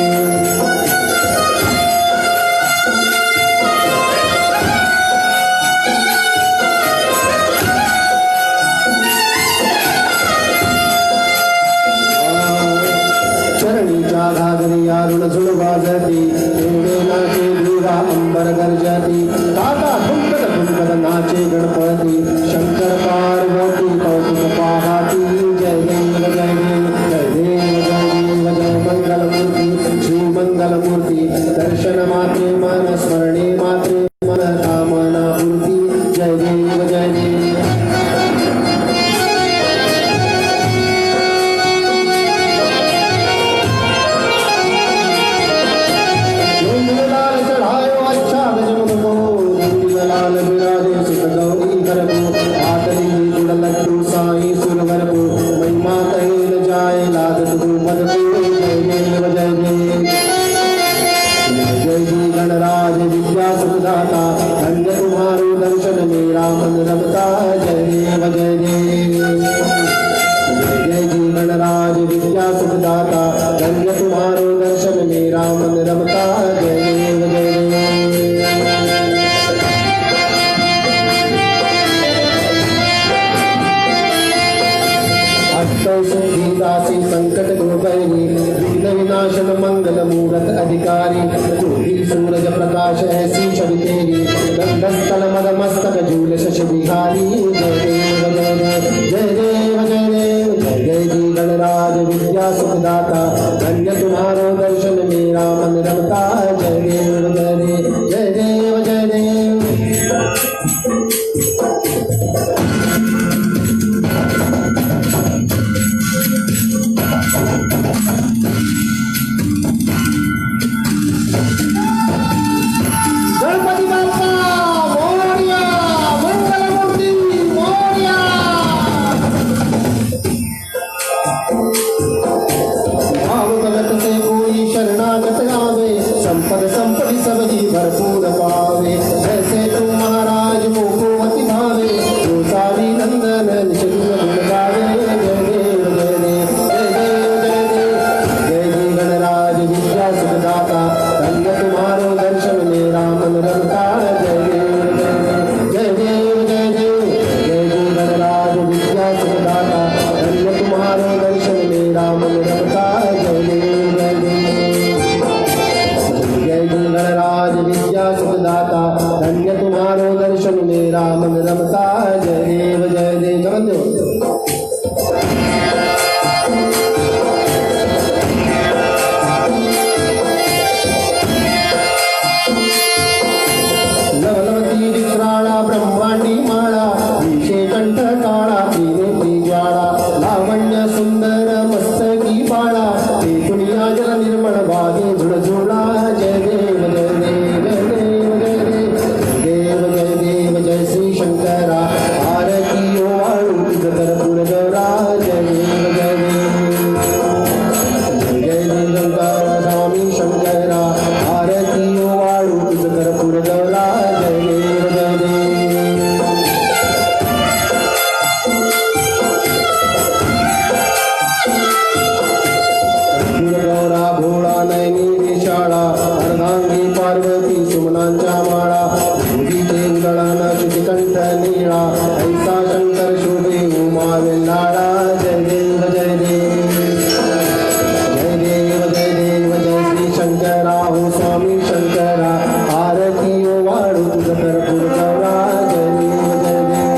चरणीच्या घागरिया ऋणझुण वाजती एवढे नाचे धुरा अंबर गर्जती काका कुंकड कुंकड नाचे गणपती शंकर पार्वती कौतुक पाहाती जय देव जय देव जय देव जय देव जय मंगलमूर्ती श्री मंगलमूर्ती दर्शन मात्रे मन स्मरणे मात्रे मन कामना पूर्ती जय देव जय देव। लाल बिराजे सुत गौरी हरपो आतरी जुड़ लड्डू साई सुरवर को महिमा कहे न जाए लादत पद को जय देव जय देव जय जी गणराज विद्या सुखदाता धन्य तुम्हारो दर्शन मेरा मन रमता जय देव जय देव जय जी गणराज विद्या सुखदाता धन्य तुम्हारो दर्शन मेरा मन रमता जय देव जय देव। दासी संकट गोपैरी विघ्न विनाशन मंगल मूरत अधिकारी कोटि सूरज प्रकाश ऐसी छवि तेरी गंधस्थल मद मस्तक झूल शश बिहारी जय देव जय देव जय देव जय देव जय जय जी गणराज विद्या सुखदाता धन्य तुम्हारो दर्शन मेरा मन रमता जय देव जय देव जय देव जय देव। गणपति बाप्पा मोरया मंगलमूर्ती मोरया। भाव भगत से कोई शरणागत आवे संपद संपत्ति सब ही भरपूर पावे ऐसे तुम महाराज मोको अति भावे जो सारी नंदन निशुल्क गुण गावे जय देव जय देव जय देव जय देव जय जी गणराज विद्या सुखदाता धन्य तुम्हारो दर्शन मेरा मन रमता जय देव मेरा मन रमता जय देव जय देव जगन्देव। लवलवती विक्राळा ब्रह्मांडी माळा विषे कंठ काळा त्रिनेत्री ज्वाळा लावण्य सुंदर मस्तकी बाळा ते पुनिया जल निर्मळ वागे झुळझुळा जय देव जय देव जय देव जय देव जय देव जय श्री शंकरा आरती ओ वाळू तुझ कर्पूर गौरा जय देव जय देव जय जय शंकर स्वामी शंकरा आरती ओ वाळू तुझ कर्पूर गौरा जय देव जय देव। गौरा भोळा नयनी विशाळा अर्धांगी पार्वती सुमनांच्या माळा मुलीचे उदळण शुचिकंठ नीळा ऐसा शंकर शोभे उमा वेल्लाळा जय देव जय देव जय देव जय देव जय श्री शंकरा हो स्वामी शंकरा आरती ओ वाळू तुझ कर्पूर गौरा जय देव जय देव।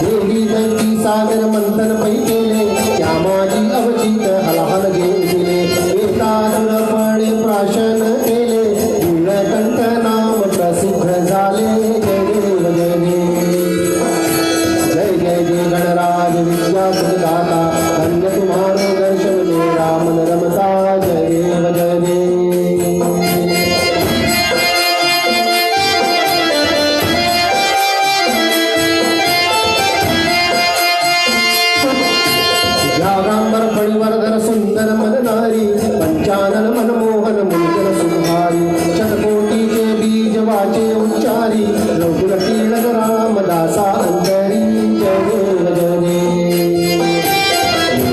देवी दैती सागर मंथन पै केले त्या माझी अवचित हलहल घेऊन दिले वेतासुरपणे प्राशन केले नीलकंठ नाम प्रसिद्ध झाले जय देव जय देव जय जय जय गणराज विद्यादाता धन्य तुम्हारो दर्शन मेरा मन रमता जय देव जय देव। जागांबर फणिवर्धन सुंदर मन नारी पंचानन मनमोहन मुंजन सुधारी शतकोटीचे बीज वाचे उच्चारी रघुल कीर्तन रामदासा अंतरी जय देव जय देव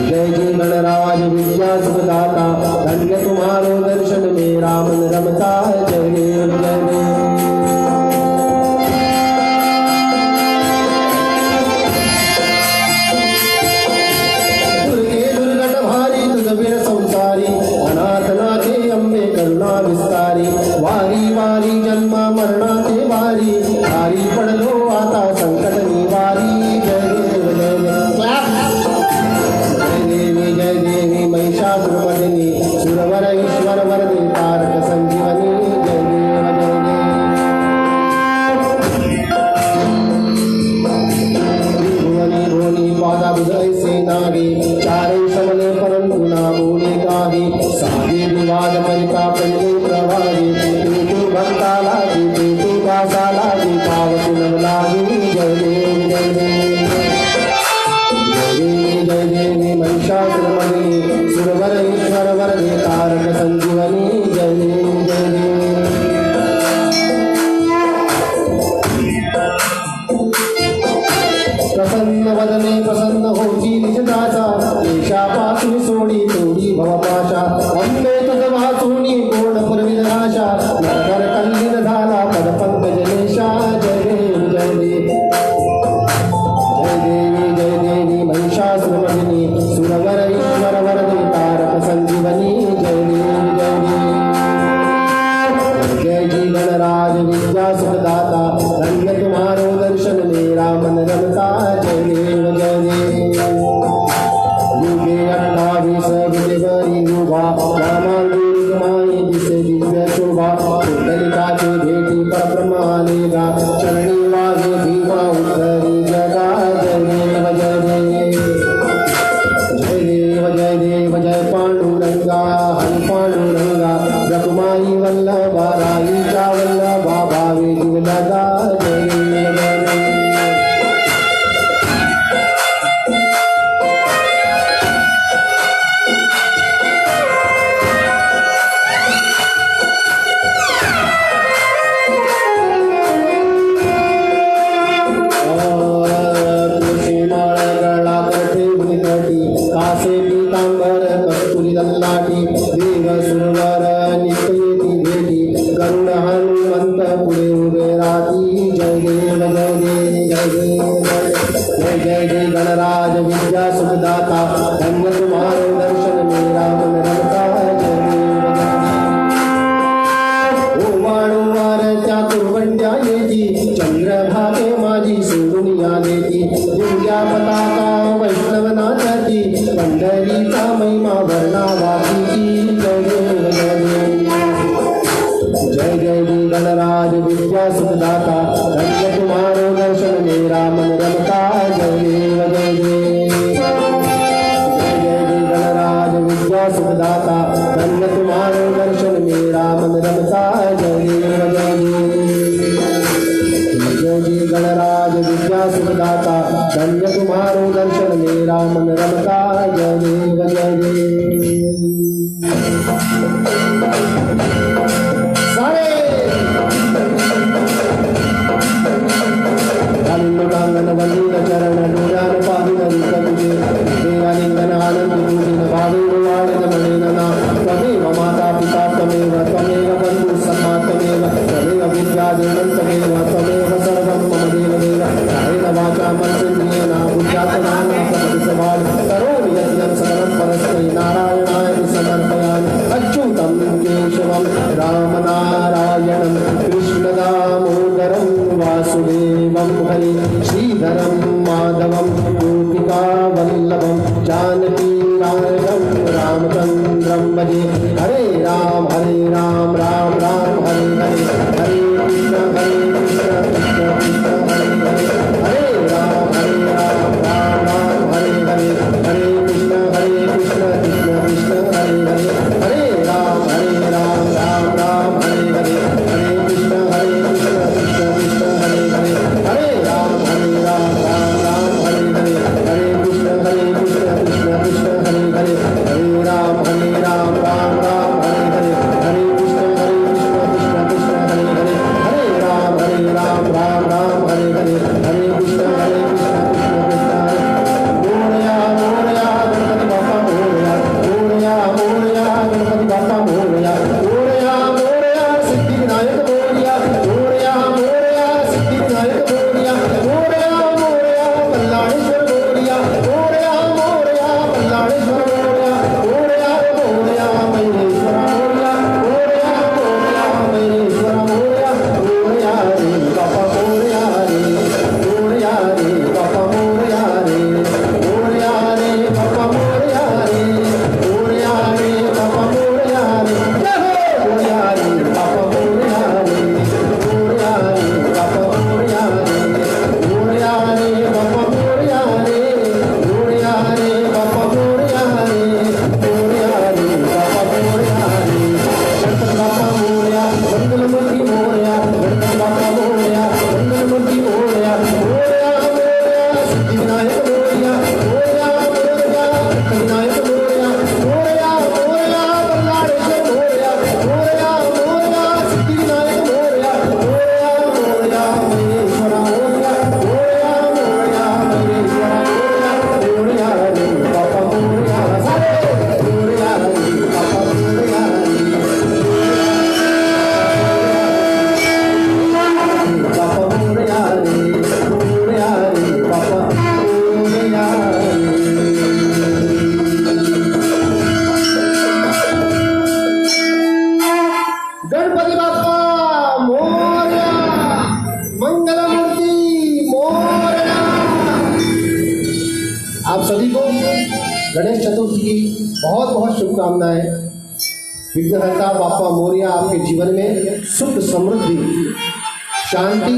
जय जय गणराज विद्या सुखदाता धन्य तुम्हारो दर्शन मेरा मन रमता जय देव जय देव। दुर्गे दुर्गट भारी तुझ वीर संसारी अनाथनाथे अंबे करुणा विस्तारी वारी वारी जन्म मरणाचे वारी भारी पडलो आता संकट निवारी जय देव जय देव जय देवी जय देवी महिषासुरमर्दिनी सुरवर ईश्वर वरदे तारक संजीवनी जय देव जय देव। भुवनी भुवनी पादाबुध ऐसे नागे चारे समले परंतु ना बोले काही साधे विवाद मरिता पडले प्रवाही तू भक्ता लागे तू दासा लागे पावती नव लागे जय देव जय देव जय देवी जय देवी महिषासुरमर्दिनी सुरवर ईश्वर वरदे तारक संजीवनी जय देव जय देव। प्रसन्न वदने प्रसन्न होती निज दासा देशापासून सोडी तोडी भवपाशा अंबे तुझ वाचूनी कोण पुरविद आशा नगर कल्लिन झाला पद पंकजलेशा जय देव जय देव जय देवी जय देवी महिषासुरमर्दिनी सुरवर ईश्वर वरदे तारक संजीवनी जय देव जय देव जय जी गणराज विद्या सुखदाता धन्य तुम्हारो दर्शन मेरा मन रमता जय देव जय देव। युगे 28 विजयवरी युगा रामांगी माई दिसे दिव्य शोभा कुंडलिकाचे भेटी परब्रह्मानेगा चरणी वागे भीमा उत्तरी जगा जय देव जय देव जय देव जय देव जय पांडुरंगा हरि पांडुरंगा रघुमाई वल्लभा राईचा वल्लभा भावे जीव लगा जय देव जय देव। कासे पीतांबर कस्तुरी दल्लाटी देव सुरवर नित्येती भेटी करुण हनुमंत पुढे उभे राती जय देव जय देव जय देव जय जय जय गणराज विद्या सुखदाता धन्य तुम्हारो दर्शन मेरा जय देव जय देव। सारे कांगन वल्लीन चरण डोरान पादुन तुझे देवालिंगन आनंद दूजिन भावे वाणिन मणिनना त्वमेव माता पिता त्वमेव त्वमेव बन्धु सखा त्वमेव त्वमेव विद्या देवं त्वमेव त्वमेव सर्वं मम देव देव कायेन वाचा मनसेन्द्रियेण बुद्ध्यात्मना सवाल करोमि यज्ञं सकलं परस्मै नारायणाय समर्पयामि अच्युतं केशवं रामनारायणं कृष्णदामोदरं वासुदेवं हरि श्रीधरं माधवं गोपिका वल्लभं जानकी नायकं रामचन्द्रं भजे। हरे राम राम राम हरे हरे हरे कृष्ण कृष्ण कृष्ण हरे हरे हरे राम राम राम हरे हरे हरे कृष्ण कृष्ण कृष्ण हरे हरे हरे राम राम हरे हरे हरे कृष्ण कृष्ण कृष्ण हरे हरे हरे राम राम हरे हरे हरे कृष्ण कृष्ण कृष्ण हरे हरे हरे राम राम हरे हरे हरे कृष्ण कृष्ण कृष्ण हरे हरे हरे राम राम हरे हरे हरे कृष्ण कृष्ण कृष्ण मोरया मोरया गणपति बाप्पा मोरया मोरया मोरया गणपति बाप्पा मोरया मोरया मोरया सिद्धि विनायक मोरया मोरया मोरया सिद्धि विनायक मोरया मोरया मोरया कल्याणेश्वर मोरया मोरया मोरया कल्याणेश्वर मोरया मोरया मोरया महेश्वर मोरया मोरया मोरया महेश्वर मोरया मोरया रे बाप्पा मोरया रे बाप्पा मोरया रे मोरया रे बाप्पा मोरया रे मोरया रे बाप्पा मोरया रे जय हो मोरया रे बाप्पा मोरया रे मोरया रे बाप्पा मोरया रे मोरया रे बाप्पा मोरया रे मोरया रे बाप्पा मोरया रे मोरया रे बाप्पा मोरया रे गणपति बाप्पा मोरया मंगलमूर्ति मोरया गणपति बाप्पा मोरया मंगलमूर्ति मोरया मोरया मोरया सिद्धि विनायक मोरया मोरया मोरया विनायक मोरया मोरया मोरया कल्याणेश्वर मोरया मोरया मोरया सिद्धि विनायक मोरया मोरया मोरया महेश्वर मोरया मोरया मोरया महेश्वर मोरया मोरया रे बाप्पा मोरया सारे मोरया रे बाप्पा मोरया बाप्पा मोरया रे मोरया रे बाप्पा मोरया गणपति बाप्पा मोरया मंगलमूर्ति मोरया। आप सभी को गणेश चतुर्थी की बहुत बहुत शुभकामनाएं। विघ्नहर्ता बाप्पा मोरया आपके जीवन में सुख समृद्धि शांति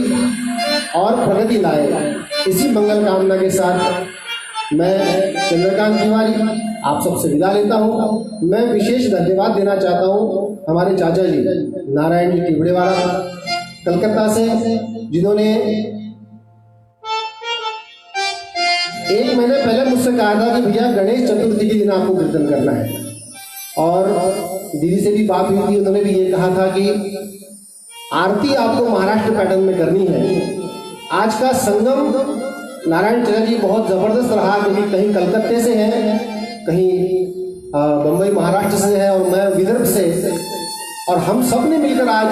और प्रगति लाए। इसी मंगल कामना के साथ मैं चंद्रकांत तिवारी आप सबसे विदा लेता हूँ। मैं विशेष धन्यवाद देना चाहता हूँ हमारे चाचा जी नारायण जी टिबड़ेवाला कलकत्ता से, जिन्होंने 1 महीने पहले मुझसे कहा था कि भैया गणेश चतुर्थी के दिन आपको कीर्तन करना है। और दीदी से भी बात हुई थी, उन्होंने भी ये कहा था कि आरती आपको महाराष्ट्र पैटर्न में करनी है। आज का संगम नारायण चाचा जी बहुत जबरदस्त रहा, क्योंकि कहीं कलकत्ते से हैं, कहीं बम्बई महाराष्ट्र से है और मैं विदर्भ से, और हम सब ने मिलकर आज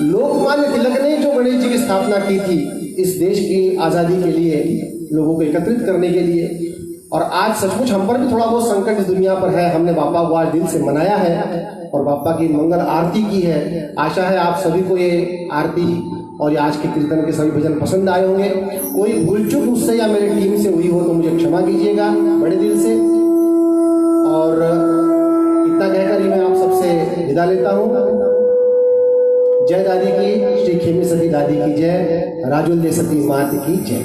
लोकमान्य तिलक ने जो गणेश जी की स्थापना की थी इस देश की आज़ादी के लिए, लोगों को एकत्रित करने के लिए, और आज सचमुच हम पर भी थोड़ा बहुत संकट इस दुनिया पर है। हमने बापा को आज दिल से मनाया है और बापा की मंगल आरती की है। आशा है आप सभी को ये आरती और आज के कीर्तन के सभी भजन पसंद आए होंगे। कोई भूल चूक मुझसे या मेरी टीम से हुई हो तो मुझे क्षमा कीजिएगा बड़े दिल से। और इतना कहकर ही मैं आप सबसे विदा लेता हूँ। जय दादी की, श्री खेमी सती दादी की जय, राजुल दे सती मात की जय।